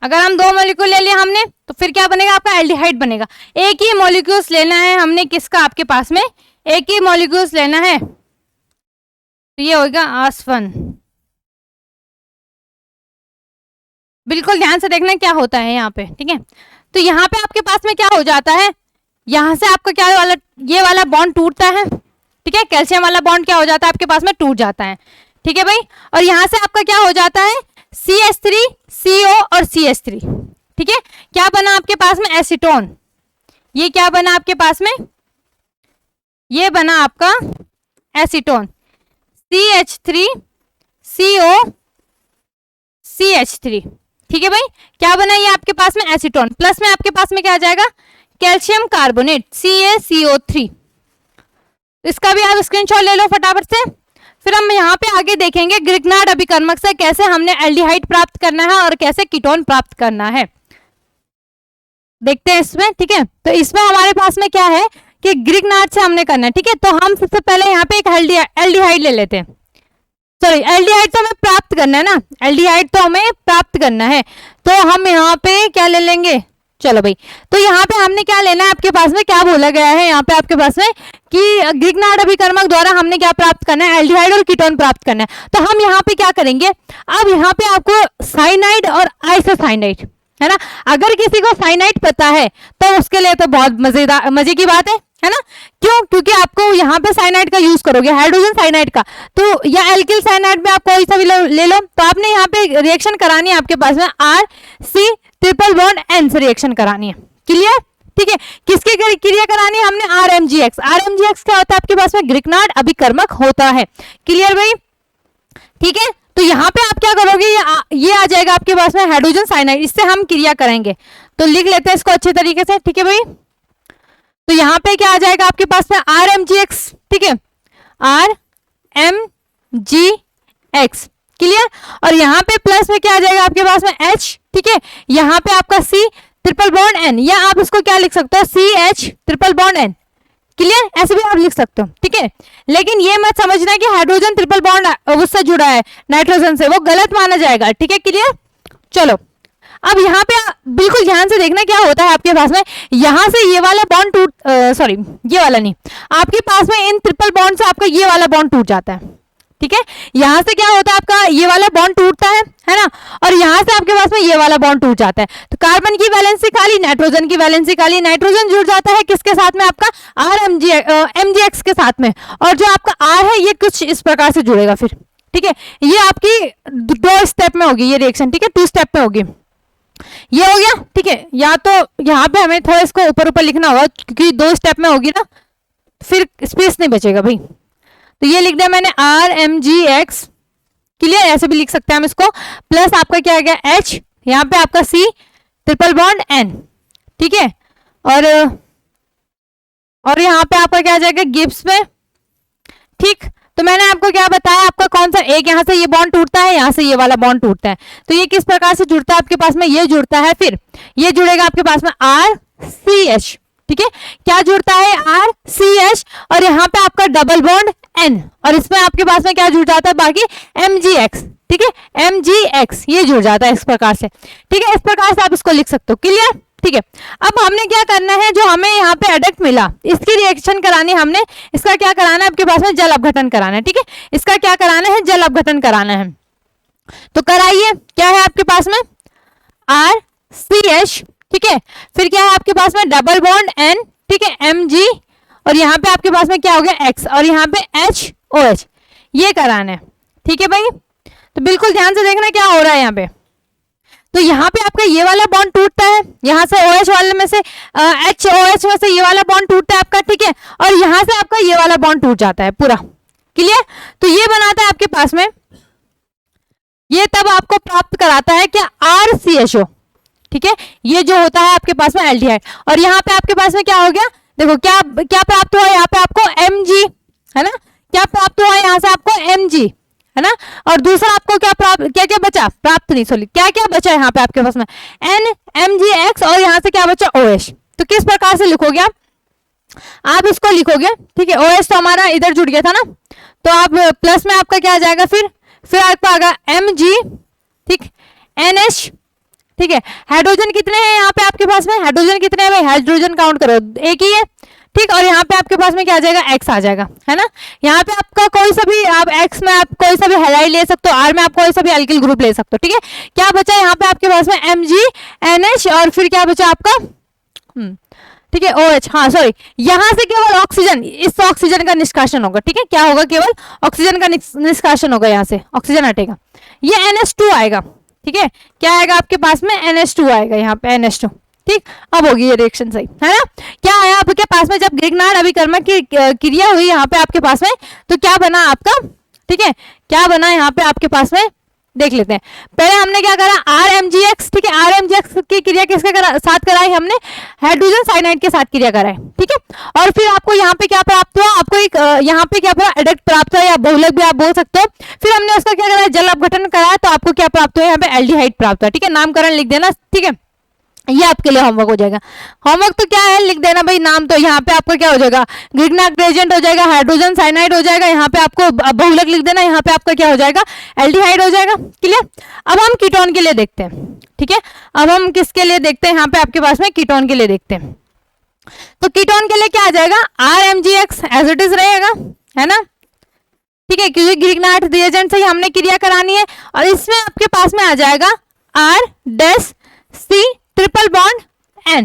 अगर हम दो मॉलिक्यूल ले लिया हमने तो फिर क्या बनेगा आपका, एल्डिहाइड बनेगा। एक ही मॉलिक्यूल्स लेना है हमने, किसका, आपके पास में एक ही मॉलिक्यूल्स लेना है, तो ये होगा आसवन। बिल्कुल ध्यान से देखना क्या होता है यहाँ पे, ठीक है। तो यहाँ पे आपके पास में क्या हो जाता है, यहाँ से आपका क्या वाला, ये वाला बॉन्ड टूटता है, ठीक है। कैल्शियम वाला बॉन्ड क्या हो जाता है आपके पास में, टूट जाता है, ठीक है भाई। और यहाँ से आपका क्या हो जाता है, CH3, CO और CH3, ठीक है। क्या बना आपके पास में, एसीटोन। ये क्या बना आपके पास में, ये बना आपका एसीटोन, CH3, CO, CH3, ठीक है भाई। क्या बना ये आपके पास में, एसीटोन। प्लस में आपके पास में क्या आ जाएगा, कैल्शियम कार्बोनेट, CaCO3। इसका भी आप स्क्रीनशॉट ले लो फटाफट से। फिर हम यहाँ पे आगे देखेंगे ग्रिग्नार्ड अभिकर्मक से कैसे हमने एल्डिहाइड प्राप्त करना है और कैसे कीटोन प्राप्त करना है, देखते हैं इसमें, ठीक है। तो इसमें हमारे पास में क्या है कि ग्रिग्नार्ड से हमने करना है, ठीक है। तो हम सबसे पहले यहाँ पे एक एल्डिहाइड ले लेते हैं, सॉरी एल्डिहाइड तो हमें प्राप्त करना है ना, एल्डिहाइड तो हमें प्राप्त करना है, तो हम यहाँ पे क्या ले लेंगे, चलो भाई। तो यहाँ पे हमने क्या लेना है, आपके पास में क्या बोला गया है यहाँ पे आपके पास में कि ग्रिग्नार्ड अभिकर्मक द्वारा हमने क्या प्राप्त करना है, एल्डिहाइड और कीटोन प्राप्त करना है। तो हम यहाँ पे क्या करेंगे, अब यहाँ पे आपको साइनाइड और आइसोसाइनाइड, है ना। अगर किसी को साइनाइड पता है तो उसके लिए तो बहुत मजेदार, मजे की बात है ना। क्यों, क्योंकि आपको यहाँ पे साइनाइड का यूज करोगे, हाइड्रोजन साइनाइड का, तो या एल्किल साइनाइड में आप कोई सा भी ले लो। तो आपने यहाँ पे रिएक्शन करानी है आपके पास में RC ट्रिपल बॉन्ड N से रिएक्शन करानी है, क्लियर, ठीक है। किसकी क्रिया करानी है हमने, RMGX। RMGX क्या होता है आपके पास में, ग्रिग्नार्ड अभिकर्मक होता है, क्लियर भाई, ठीक है। तो यहाँ पे आप क्या करोगे, ये आ जाएगा आपके पास में हाइड्रोजन साइनाइड, इससे हम क्रिया करेंगे। तो लिख लेते हैं इसको अच्छे तरीके से, ठीक है भाई। तो यहाँ पे क्या आ जाएगा आपके पास में RMGX, ठीक है, RMGX, क्लियर। और यहाँ पे प्लस में क्या आ जाएगा आपके पास में H, ठीक है। यहाँ पे आपका C ट्रिपल बॉन्ड N, या आप इसको क्या लिख सकते हो, CH triple bond N, clear, ऐसे भी आप लिख सकते हो, ठीक है। लेकिन ये मत समझना कि हाइड्रोजन ट्रिपल बॉन्ड उससे जुड़ा है नाइट्रोजन से, वो गलत माना जाएगा, ठीक है, क्लियर। चलो अब यहाँ पे बिल्कुल ध्यान से देखना क्या होता है आपके पास में, यहाँ से ये वाला बॉन्ड टूट, सॉरी ये वाला नहीं, आपके पास में इन ट्रिपल बॉन्ड से आपका ये वाला बॉन्ड टूट जाता है, ठीक है। यहाँ से क्या होता है आपका ये वाला बॉन्ड टूटता है ना, और यहाँ से आपके पास में ये वाला बॉन्ड टूट जाता है। तो कार्बन की वैलेंसी खाली, नाइट्रोजन की वैलेंसी खाली, नाइट्रोजन जुड़ जाता है किसके साथ में, आपका MgX के साथ में, और जो आपका R है ये कुछ इस प्रकार से जुड़ेगा फिर, ठीक है। ये आपकी 2 स्टेप में होगी ये रिएक्शन, ठीक है, 2 स्टेप में होगी। ये हो गया, ठीक है। या तो यहाँ पे हमें थोड़ा इसको ऊपर ऊपर लिखना होगा क्योंकि 2 स्टेप में होगी ना, फिर स्पेस नहीं बचेगा भाई। तो ये लिख दिया मैंने RMGX, क्लियर, ऐसे भी लिख सकते हैं हम इसको। प्लस आपका क्या आ गया H, यहाँ पे आपका C ट्रिपल बॉन्ड N, ठीक है। और यहाँ पे आपका क्या आ जाएगा गिब्स में, ठीक। तो मैंने आपको क्या बताया, आपका कौन सा एक, यहाँ से ये बॉन्ड टूटता है, यहाँ से ये वाला बॉन्ड टूटता है। तो ये किस प्रकार से जुड़ता है आपके पास में, ये जुड़ता है, फिर ये जुड़ेगा आपके पास में RCH, ठीक है। क्या जुड़ता है, RCH, और यहाँ पे आपका डबल बॉन्ड N, और इसमें आपके पास में क्या जुड़ जाता है बाकी MgX, ठीक है, MgX ये जुड़ जाता है इस प्रकार से, ठीक है। इस प्रकार से आप इसको लिख सकते हो, क्लियर, ठीक है। अब हमने क्या करना है, जो हमें यहाँ पे एडक्ट मिला इसकी रिएक्शन करानी है हमने, इसका क्या कराना है आपके पास में, जल अपघटन कराना है, ठीक है। इसका क्या कराना है, जल अपघटन कराना है। तो कराइए, क्या है आपके पास में RCH, ठीक है। फिर क्या है आपके पास में डबल बॉन्ड N, ठीक है, Mg, और यहाँ पे आपके पास में क्या हो गया X, और यहाँ पे HOH, ये कराना है, ठीक है भाई। तो बिल्कुल ध्यान से देखना क्या हो रहा है यहाँ पे। तो यहाँ पे आपका ये वाला बॉन्ड टूटता है, यहाँ से OH वाले में से HOH में से ये वाला बॉन्ड टूटता है आपका, ठीक है। और यहाँ से आपका ये वाला बॉन्ड टूट जाता है पूरा, क्लियर। तो ये बनाता है आपके पास में, ये तब आपको प्राप्त कराता है क्या, RCHO, ठीक है। ये जो होता है आपके पास में एल्डिहाइड, और यहाँ पे आपके पास में क्या हो गया, देखो क्या क्या प्राप्त हुआ यहाँ पे आपको Mg, है ना, क्या प्राप्त हुआ यहाँ से आपको Mg, है ना। और दूसरा आपको क्या क्या क्या बचा, प्राप्त नहीं सॉरी, क्या क्या बचा यहाँ पे आपके पास में NMGX और यहाँ से क्या बचा OH। तो किस प्रकार से लिखोगे आप इसको लिखोगे, ठीक है। OH तो हमारा इधर जुड़ गया था ना, तो आप प्लस में आपका क्या आ जाएगा, फिर आपका आएगा Mg, ठीक, NH, ठीक है। हाइड्रोजन कितने हैं यहाँ पे आपके पास में, हाइड्रोजन कितने हैं भाई, हाइड्रोजन काउंट करो, एक ही है, ठीक। और यहाँ पे आपके पास में क्या आ जाएगा, X आ जाएगा, है ना। यहाँ पे आपका कोई सा भी, आप X में आप कोई सा भी हैलाइड ले सकते हो, R में आप कोई सा भी एल्किल ग्रुप ले सकते हो, ठीक है। क्या बचा यहाँ पे आपके पास में Mg, NH और फिर क्या बचा आपका, ठीक है, OH। हाँ सॉरी, यहाँ से केवल ऑक्सीजन, इस ऑक्सीजन का निष्कासन होगा, ठीक है। क्या होगा, केवल ऑक्सीजन का निष्कासन होगा, यहाँ से ऑक्सीजन हटेगा, ये NH2 आएगा, ठीक है। क्या आएगा आपके पास में, NH2 आएगा यहाँ पे, NH2, ठीक। अब होगी ये रिएक्शन सही, है ना। क्या आया आपके पास में, जब ग्रिग्नार्ड अभिकर्मक की क्रिया हुई यहाँ पे आपके पास में, तो क्या बना आपका, ठीक है, क्या बना यहाँ पे आपके पास में, देख लेते हैं। पहले हमने क्या करा, RMGX, ठीक है। RMGX की क्रिया किसके साथ कराई हमने, हाइड्रोजन साइनाइड के साथ क्रिया कराई, ठीक है। और फिर आपको यहाँ पे क्या प्राप्त हुआ, आपको एक यहाँ पे क्या एडक्ट प्राप्त हुआ, या बहुलक भी आप बोल सकते हो। फिर हमने उसका क्या करा, जल अपघटन कराया, तो आपको क्या प्राप्त हुआ, यहाँ पे एल्डिहाइड प्राप्त हुआ, ठीक है। नामकरण लिख देना, ठीक है, ये आपके लिए होमवर्क हो जाएगा। होमवर्क तो क्या है, लिख देना भाई नाम। तो यहाँ पे आपका क्या हो जाएगा, ग्रिग्नार्ड रिएजेंट हो जाएगा, हाइड्रोजन साइनाइड हो जाएगा, यहाँ पे आपको बहुलक लिख देना, यहाँ पे आपका क्या हो जाएगा, एल्डिहाइड हो जाएगा, क्लियर। अब हम कीटोन के लिए देखते हैं, ठीक है। अब हम किसके लिए देखते हैं, यहाँ पे आपके पास में कीटोन के लिए देखते हैं। तो कीटोन के लिए क्या आ जाएगा, RMGX एज इट इज रहेगा, है ना, ठीक है, क्योंकि ग्रिग्नार्ड रिएजेंट से ही हमने क्रिया करानी है। और इसमें आपके पास में आ जाएगा R-C triple bond N,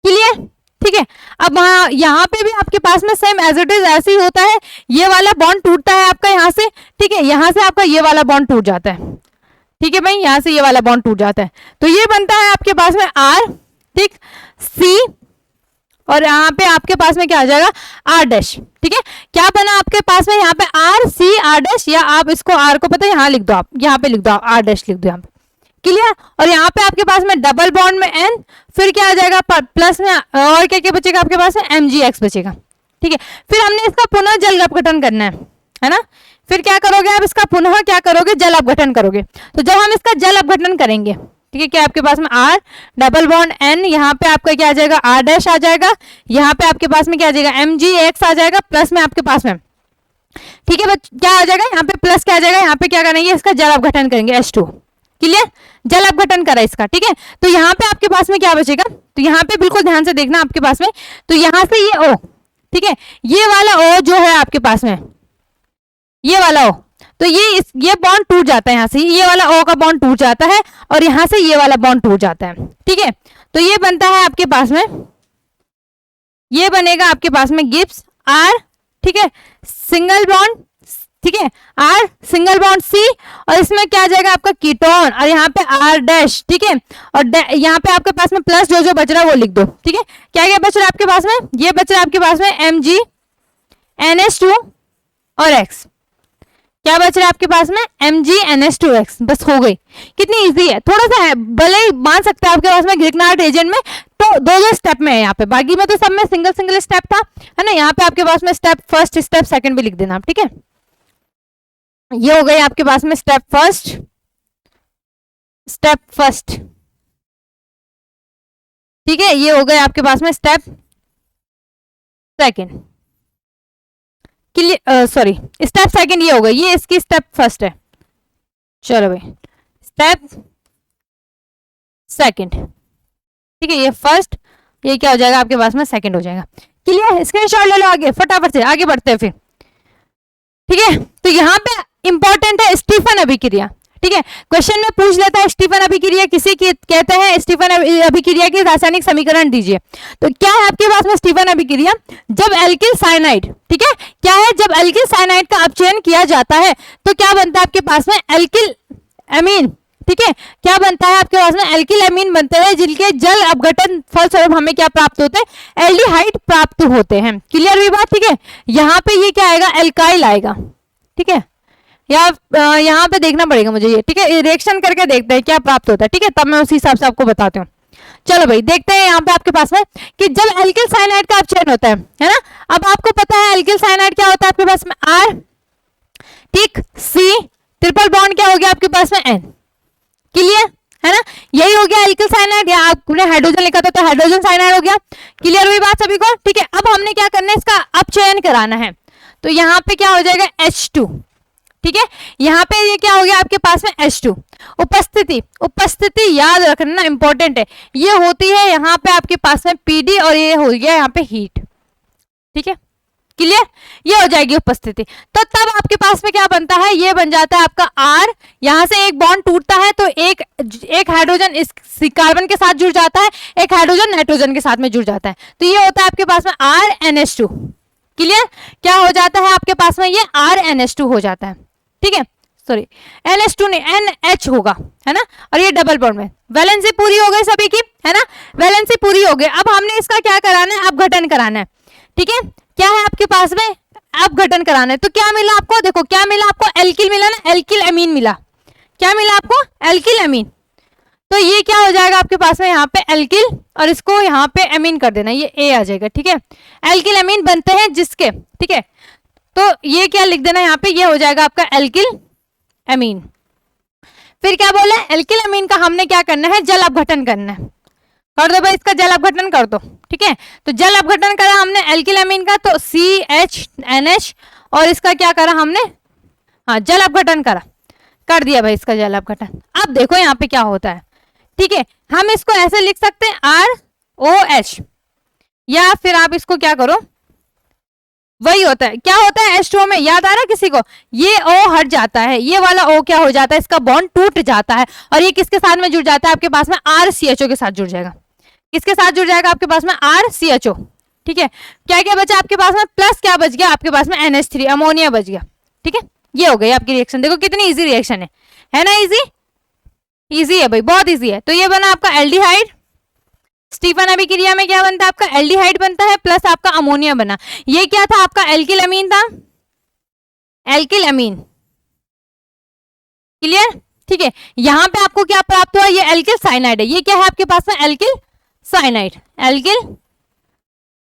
clear, ठीक है। अब यहाँ पे भी आपके पास में सेम एज इट इज ऐसे ही होता है, ये वाला बॉन्ड टूटता है आपका यहाँ से, ठीक है, यहाँ से आपका ये वाला बॉन्ड टूट जाता है, ठीक है भाई, यहाँ से ये वाला बॉन्ड टूट जाता है। तो ये बनता है आपके पास में R, ठीक, C, और यहाँ पे आपके पास में क्या आ जाएगा, R', ठीक है। क्या बना आपके पास में यहाँ पे R-C R', या आप इसको R को पता है यहाँ लिख दो, आप यहाँ पे लिख दो, R' लिख दो यहाँ पे, क्लियर। और यहाँ पे आपके पास में डबल बॉन्ड में N, फिर क्या आ जाएगा प्लस में, और क्या क्या बचेगा आपके पास में, MgX बचेगा, ठीक है। फिर हमने इसका पुनः जल अपघटन करना है ना। फिर क्या करोगे आप, इसका पुनः क्या करोगे, जल अपघटन करोगे। तो जब हम इसका जल अपघटन करेंगे, ठीक है, क्या आपके पास में R डबल बॉन्ड N, यहाँ पे आपका क्या आ जाएगा, R' आ जाएगा, यहाँ पे आपके पास में क्या आ जाएगा, MgX आ जाएगा, प्लस में आपके पास में, ठीक है, क्या आ जाएगा यहाँ पे प्लस, क्या आ जाएगा, यहाँ पे क्या करेंगे, इसका जल अपघटन करेंगे, H2, क्लियर, जल अपघटन करा इसका, ठीक है। तो यहाँ पे आपके पास में क्या बचेगा, तो यहाँ पे बिल्कुल ध्यान से देखना आपके पास में, तो यहाँ से ये O, ठीक है, ये वाला O जो है आपके पास में, ये वाला O, तो ये बॉन्ड टूट जाता है, यहाँ से ये वाला O का बॉन्ड टूट जाता है, और यहाँ से ये वाला बॉन्ड टूट जाता है, ठीक है। तो ये बनता है आपके पास में, ये बनेगा आपके पास में गिब्स R, ठीक है, सिंगल बॉन्ड, ठीक है, R सिंगल बॉन्ड C, और इसमें क्या आ जाएगा आपका कीटोन, और यहाँ पे R', ठीक है। और यहाँ पे आपके पास में प्लस जो जो बच रहा है वो लिख दो, ठीक है। क्या क्या बच रहा है आपके पास में, ये बच रहा है आपके पास में Mg, NH2 और X। क्या बच रहा है आपके पास में, Mg, NH2X, बस हो गई। कितनी इजी है, थोड़ा सा है, भले ही मान सकते हैं आपके पास में ग्रिग्नार्ड रिएजेंट में तो दो स्टेप में है, यहाँ पे बाकी में तो सब में सिंगल सिंगल स्टेप था, है ना। यहाँ पे आपके पास में स्टेप फर्स्ट, स्टेप सेकंड भी लिख देना आप, ठीक है। ये हो गई आपके पास में स्टेप फर्स्ट, ठीक है, ये हो गए आपके पास में step second, clear, sorry step second ये हो गई, ये इसकी स्टेप फर्स्ट है। चलो भाई स्टेप सेकंड, ठीक है, ये फर्स्ट, ये क्या हो जाएगा आपके पास में सेकंड हो जाएगा, क्लियर। स्क्रीनशॉट ले लो, आगे फटाफट से आगे बढ़ते हैं फिर, ठीक है। तो यहाँ पे इंपॉर्टेंट है स्टीफन अभिक्रिया, ठीक है, क्वेश्चन में पूछ लेता है स्टीफन अभिक्रिया किसी की कहते हैं, स्टीफन अभिक्रिया की रासायनिक समीकरण दीजिए। तो क्या है आपके पास में स्टीफन अभिक्रिया, जब एल्किल साइनाइड, ठीक है, क्या है, जब एल्किल साइनाइड का अपचयन किया जाता है तो क्या बनता है आपके पास में, एल्किल एमीन, ठीक है। क्या बनता है आपके पास में, एल्किल एमीन बनते हैं, जिनके जल अपघटन फलस्वरूप हमें क्या प्राप्त होते हैं, एल्डिहाइड प्राप्त होते हैं, क्लियर हुई बात, ठीक है। यहाँ पे ये क्या आएगा, एल्काइल आएगा, ठीक है, या यहाँ पे देखना पड़ेगा मुझे ये, ठीक है, रिएक्शन करके देखते हैं क्या प्राप्त होता है, ठीक है, तब मैं उसी हिसाब से आपको बताती हूँ। चलो भाई देखते हैं यहाँ पे आपके पास में कि जब एल्किल साइनाइड का अपचयन होता है ना। अब आपको पता है एल्किल साइनाइड क्या होता है आपके पास में, R, टिक सी, ट्रिपल बॉन्ड क्या हो गया आपके पास में एन। क्लियर है ना, यही हो गया एल्किल साइनाइड, या आपने हाइड्रोजन लिखा था तो हाइड्रोजन साइनाइड हो गया। क्लियर हुई बात सभी को, ठीक है। अब हमने क्या करना है, इसका अपचयन कराना है, तो यहाँ पे क्या हो जाएगा H2, ठीक है। यहाँ पे ये क्या हो गया आपके पास में H2। उपस्थिति, उपस्थिति याद रखना इंपॉर्टेंट है, ये होती है यहाँ पे आपके पास में PD, और ये हो गया यहाँ पे हीट, ठीक है। क्लियर, ये हो जाएगी उपस्थिति। तो तब आपके पास में क्या बनता है, ये बन जाता है आपका R, यहां से एक बॉन्ड टूटता है तो एक हाइड्रोजन इस कार्बन के साथ जुड़ जाता है, एक हाइड्रोजन नाइट्रोजन के साथ में जुड़ जाता है, तो ये होता है आपके पास में RNH2। क्लियर, क्या हो जाता है आपके पास में, ये RNH2 हो जाता है, ठीक है। सॉरी NH2 नहीं, NH होगा, है ना, और ये डबल बॉन्ड में वैलेंसी पूरी हो गई सभी की, है ना, वैलेंसी पूरी हो गई। अब हमने इसका क्या कराना है, अपघटन कराना है, ठीक है। क्या है आपके पास में, अपघटन कराना है, तो क्या मिला आपको, देखो क्या मिला आपको, एल्किल मिला ना, एल्किल अमीन मिला। क्या मिला आपको, एल्किल अमीन। तो ये क्या हो जाएगा आपके पास में यहाँ पे एल्किल, और इसको यहाँ पे अमीन कर देना, ये ए आ जाएगा, ठीक है। एल्किल अमीन बनते हैं जिसके, ठीक है, तो ये क्या लिख देना यहाँ पे, ये हो जाएगा आपका एल्किल अमीन। फिर क्या बोला, एल्किल अमीन का हमने क्या करना है, जल अपघटन करना है, कर दो भाई इसका जल अपघटन कर दो, ठीक है। तो जल अपघटन करा हमने एल्किल अमीन का, तो CHNH, और इसका क्या करा हमने, हाँ जल अपघटन करा, कर दिया भाई इसका जल अपघटन। अब देखो यहाँ पे क्या होता है, ठीक है, हम इसको ऐसे लिख सकते हैं ROH, या फिर आप इसको क्या करो, वही होता है, क्या होता है H2O में, याद आ रहा है किसी को, ये O हट जाता है, ये वाला O क्या हो जाता है, इसका बॉन्ड टूट जाता है, और ये किसके साथ में जुड़ जाता है आपके पास में, RCHO के साथ जुड़ जाएगा। किसके साथ जुड़ जाएगा आपके पास में, RCHO, ठीक है। क्या क्या बचा आपके पास में, प्लस क्या बच गया आपके पास में, NH3, अमोनिया बच गया, ठीक है। ये हो गई आपकी रिएक्शन, देखो कितनी इजी रिएक्शन है ना, इजी, इजी है भाई, बहुत इजी है। तो ये बना आपका एल्डिहाइड, स्टीफन अभिक्रिया में क्या बनता है आपका, एल्डिहाइड बनता है, प्लस आपका अमोनिया बना। ये क्या था आपका, एल्किल अमीन था, एल्किल अमीन। क्लियर, ठीक है। यहां पे आपको क्या प्राप्त हुआ, ये एल्किल साइनाइड है, ये क्या है आपके पास में, एल्किल साइनाइड, एल्किल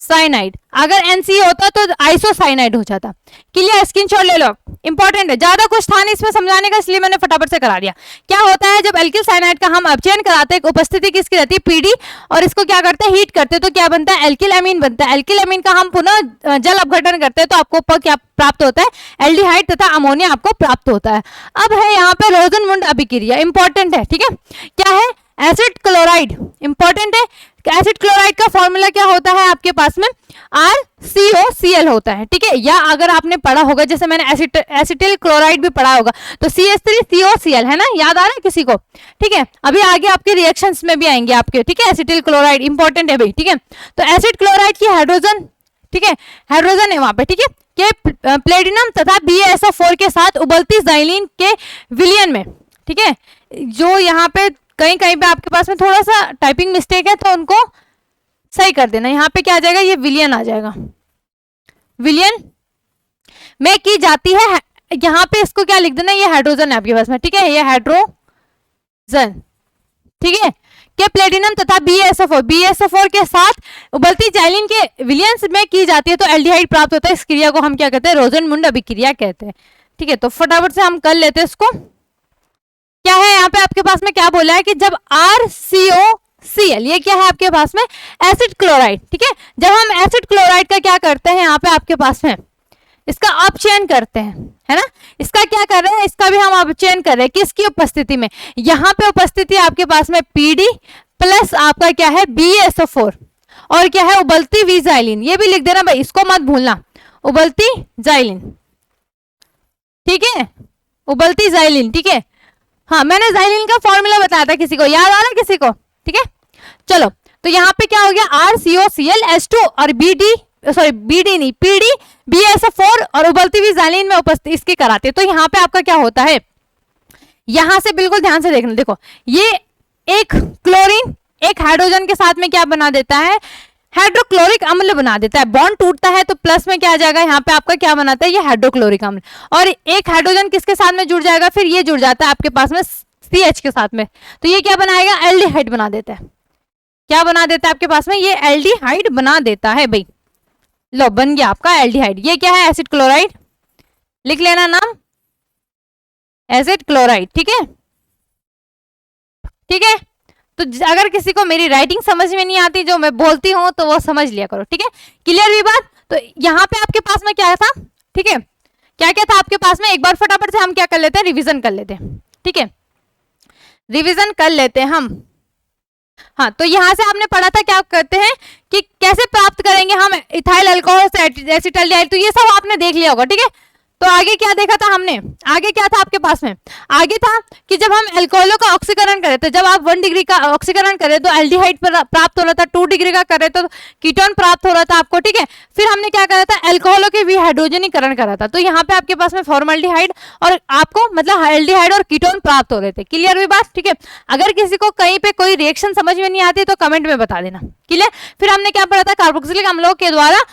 साइनाइड। अगर NC होता तो आइसोसाइनाइड हो जाता। क्लियर, स्क्रीनशॉट ले लो, इंपॉर्टेंट है, ज्यादा कुछ था नहीं इसमें समझाने का, इसलिए मैंने फटाफट से करा दिया। क्या होता है जब एल्किल साइनाइड का हम अपचयन कराते हैं, उपस्थिति किसकी रहती है, PD, और इसको क्या करते हैं, हीट करते हैं, तो क्या बनता है, एल्किल अमीन बनता है। एल्किल अमीन का हम पुनः जल अपघटन करते हैं, तो आपको क्या प्राप्त होता है, एल्डिहाइड तथा अमोनिया आपको प्राप्त होता है। अब है यहाँ पे रोजनमुंड अभिक्रिया, इंपॉर्टेंट है, ठीक है। क्या है, एसिड क्लोराइड, इंपॉर्टेंट है। एसिड क्लोराइड का फॉर्मूला क्या होता है आपके पास में, RCOCl होता है, ठीक है। या अगर आपने पढ़ा होगा, जैसे मैंने एसिटिल क्लोराइड भी पढ़ा होगा, तो CH3COCl है ना, याद आ रहा है किसी को, ठीक है। अभी आगे आपके रिएक्शंस में भी आएंगे आपके, ठीक है। एसिटिल क्लोराइड इंपॉर्टेंट है भाई, ठीक है। तो एसिड क्लोराइड की हाइड्रोजन, ठीक है, हाइड्रोजन है वहां पे, ठीक है, के प्लेटिनम तथा BaSO4 के साथ उबलती ज़ाइलिन के विलयन में, ठीक है। जो यहाँ पे कहीं कहीं पे आपके पास में थोड़ा सा टाइपिंग मिस्टेक है, तो उनको सही कर देना। यहाँ पे क्या आ जाएगा, ये विलियन आ जाएगा, विलियन में की जाती है, यहाँ पे इसको क्या लिख देना, ये हाइड्रोजन है आपके पास में, ठीक है, ये हाइड्रोजन, ठीक है, के प्लेटिनम तथा BaSO4 के साथ उबलती ज़ाइलिन के विलियंस में की जाती है, तो एल्डिहाइड प्राप्त होता है। इस क्रिया को हम क्या कहते हैं, रोजनमुंड अभिक्रिया कहते हैं, ठीक है। तो फटाफट से हम कर लेते हैं इसको। क्या है यहाँ पे आपके पास में, क्या बोला है कि जब RCOCl, ये क्या है आपके पास में, एसिड क्लोराइड, ठीक है। जब हम एसिड क्लोराइड का क्या करते हैं यहाँ पे आपके पास में, इसका अपचयन करते हैं, है ना, इसका क्या कर रहे हैं, इसका भी हम अपचयन कर रहे हैं, किसकी उपस्थिति में, यहाँ पे उपस्थिति आपके पास में PD प्लस आपका क्या है, BaSO4, और क्या है, उबलती हुई ज़ाइलिन। ये भी लिख देना भाई, इसको मत भूलना, उबलती ज़ाइलिन, ठीक है, उबलती ज़ाइलिन, ठीक है। हाँ, मैंने ज़ाइलिन का फॉर्मूला बताया था, किसी को याद आ रहा है किसी को, ठीक है। चलो, तो यहाँ पे क्या हो गया, RCOCl H2 और BD नहीं, PD BaSO4 और उबलती हुई ज़ाइलिन में उपस्थित इसके कराते। तो यहाँ पे आपका क्या होता है, यहां से बिल्कुल ध्यान से देखना, देखो ये एक क्लोरीन एक हाइड्रोजन के साथ में क्या बना देता है, हाइड्रोक्लोरिक अम्ल बना देता है। बॉन्ड टूटता है तो प्लस में क्या आ जाएगा, यहाँ पे आपका क्या बनाता है, ये हाइड्रोक्लोरिक अम्ल, और एक हाइड्रोजन किसके साथ में जुड़ जाएगा, फिर ये जुड़ जाता है आपके पास में CH के साथ में, तो ये क्या बनाएगा, एल्डिहाइड बना देता है। क्या बना देता है आपके पास में, ये एल्डिहाइड बना देता है भाई। लो, बन गया आपका एल्डिहाइड। ये क्या है, एसिड क्लोराइड, लिख लेना नाम, एसिड क्लोराइड। ठीक है, ठीक है। तो अगर किसी को मेरी राइटिंग समझ में नहीं आती जो मैं बोलती हूँ तो वो समझ लिया करो। ठीक है, क्लियर हुई बात। तो यहाँ पे आपके पास में क्या था, ठीक है, क्या क्या था आपके पास में, एक बार फटाफट से हम क्या कर लेते हैं, रिवीजन कर लेते हैं। ठीक है, रिवीजन कर लेते हैं हम। हाँ, तो यहां से आपने पढ़ा था क्या करते हैं कि कैसे प्राप्त करेंगे हम इथाइल अल्कोहल से एसिटाल्डिहाइड, तो ये सब आपने देख लिया होगा। ठीक है, तो आगे क्या देखा था हमने, आगे क्या था आपके पास में, आगे था कि जब हम अल्कोहलों का ऑक्सीकरण करें तो जब आप 1 डिग्री का ऑक्सीकरण करें तो एल्डिहाइड प्राप्त हो रहा था, 2 डिग्री का करें तो कीटोन प्राप्त हो रहा था आपको। ठीक है, फिर हमने क्या करा था, अल्कोहलों के विहाइड्रोजनीकरण करा था, तो यहाँ पे आपके पास में फॉर्मल्डिहाइड और आपको मतलब एल्डिहाइड और कीटोन प्राप्त हो रहे थे। क्लियर हुई बात। ठीक है, अगर किसी को कहीं पे कोई रिएक्शन समझ में नहीं आती तो कमेंट में बता देना। क्लियर। फिर हमने क्या पढ़ा था, कार्बोक्सिलिक अम्लों के द्वारा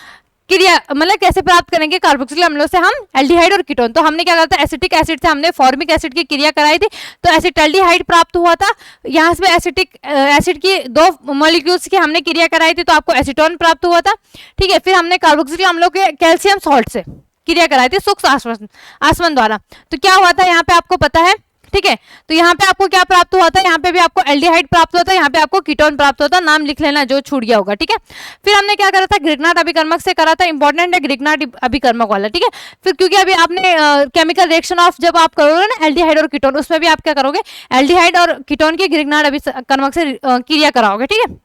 क्रिया मतलब कैसे प्राप्त करेंगे कार्बोक्सिलिक अम्लों से हम एल्डिहाइड और कीटोन, तो हमने क्या करा था, एसिटिक एसिड से हमने फॉर्मिक एसिड की क्रिया कराई थी, तो एसिटाल्डिहाइड प्राप्त हुआ था। यहाँ से एसिटिक एसिड की 2 मॉलिक्यूल्स की हमने क्रिया कराई थी तो आपको एसीटोन प्राप्त हुआ था। ठीक है, फिर हमने कार्बोक्सिलिक अम्लों के कैल्शियम सॉल्ट से क्रिया कराई थी सूक्ष्म आसवन द्वारा, तो क्या हुआ था यहाँ पे आपको पता है। ठीक है, तो यहाँ पे आपको क्या प्राप्त हुआ था, यहाँ पे भी आपको एल्डिहाइड प्राप्त होता है, यहाँ पे आपको कीटोन प्राप्त होता है, नाम लिख लेना जो छूट गया होगा। ठीक है, फिर हमने क्या करा था, ग्रिग्नार्ड अभिकर्मक से करा था, इंपॉर्टेंट है ग्रिग्नार्ड अभिकर्मक वाला। ठीक है, फिर क्योंकि अभी आपने केमिकल रिएक्शन ऑफ जब आप करोगे ना एल्डिहाइड और कीटोन, उसमें भी आप क्या करोगे, एल्डिहाइड और कीटोन की ग्रिग्नार्ड अभिकर्मक से क्रिया कराओगे। ठीक है,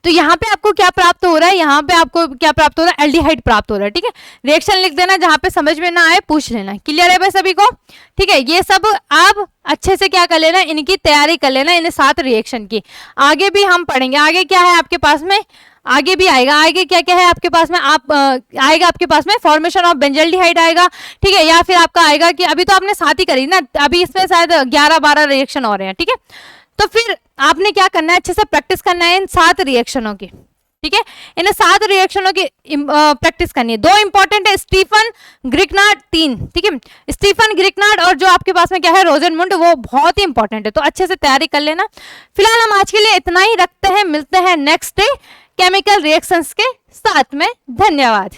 तो यहाँ पे आपको क्या प्राप्त हो रहा है, यहाँ पे आपको क्या प्राप्त हो रहा है, एल्डिहाइड प्राप्त हो रहा है। ठीक है, रिएक्शन लिख देना, जहाँ पे समझ में ना आए पूछ लेना। क्लियर है भाई सभी को। ठीक है, ये सब आप अच्छे से क्या कर लेना, इनकी तैयारी कर लेना, इन 7 रिएक्शन की। आगे भी हम पढ़ेंगे, आगे क्या है आपके पास में, आगे भी आएगा, आगे क्या क्या है आपके पास में, आप आएगा आपके पास में फॉर्मेशन ऑफ बेंजल्डिहाइड आएगा। ठीक है, या फिर आपका आएगा कि अभी तो आपने 7 ही करी ना, अभी इसमें शायद 11-12 रिएक्शन हो रहे हैं। ठीक है, तो फिर आपने क्या करना है, अच्छे से प्रैक्टिस करना है इन 7 रिएक्शनों की। ठीक है, इन 7 रिएक्शनों की प्रैक्टिस करनी है। 2 इंपॉर्टेंट है, स्टीफन ग्रिग्नार्ड 3। ठीक है, स्टीफन ग्रिग्नार्ड और जो आपके पास में क्या है, रोजेनमुंड, वो बहुत ही इंपॉर्टेंट है, तो अच्छे से तैयारी कर लेना। फिलहाल हम आज के लिए इतना ही रखते हैं, मिलते हैं नेक्स्ट डे केमिकल रिएक्शंस के साथ में। धन्यवाद।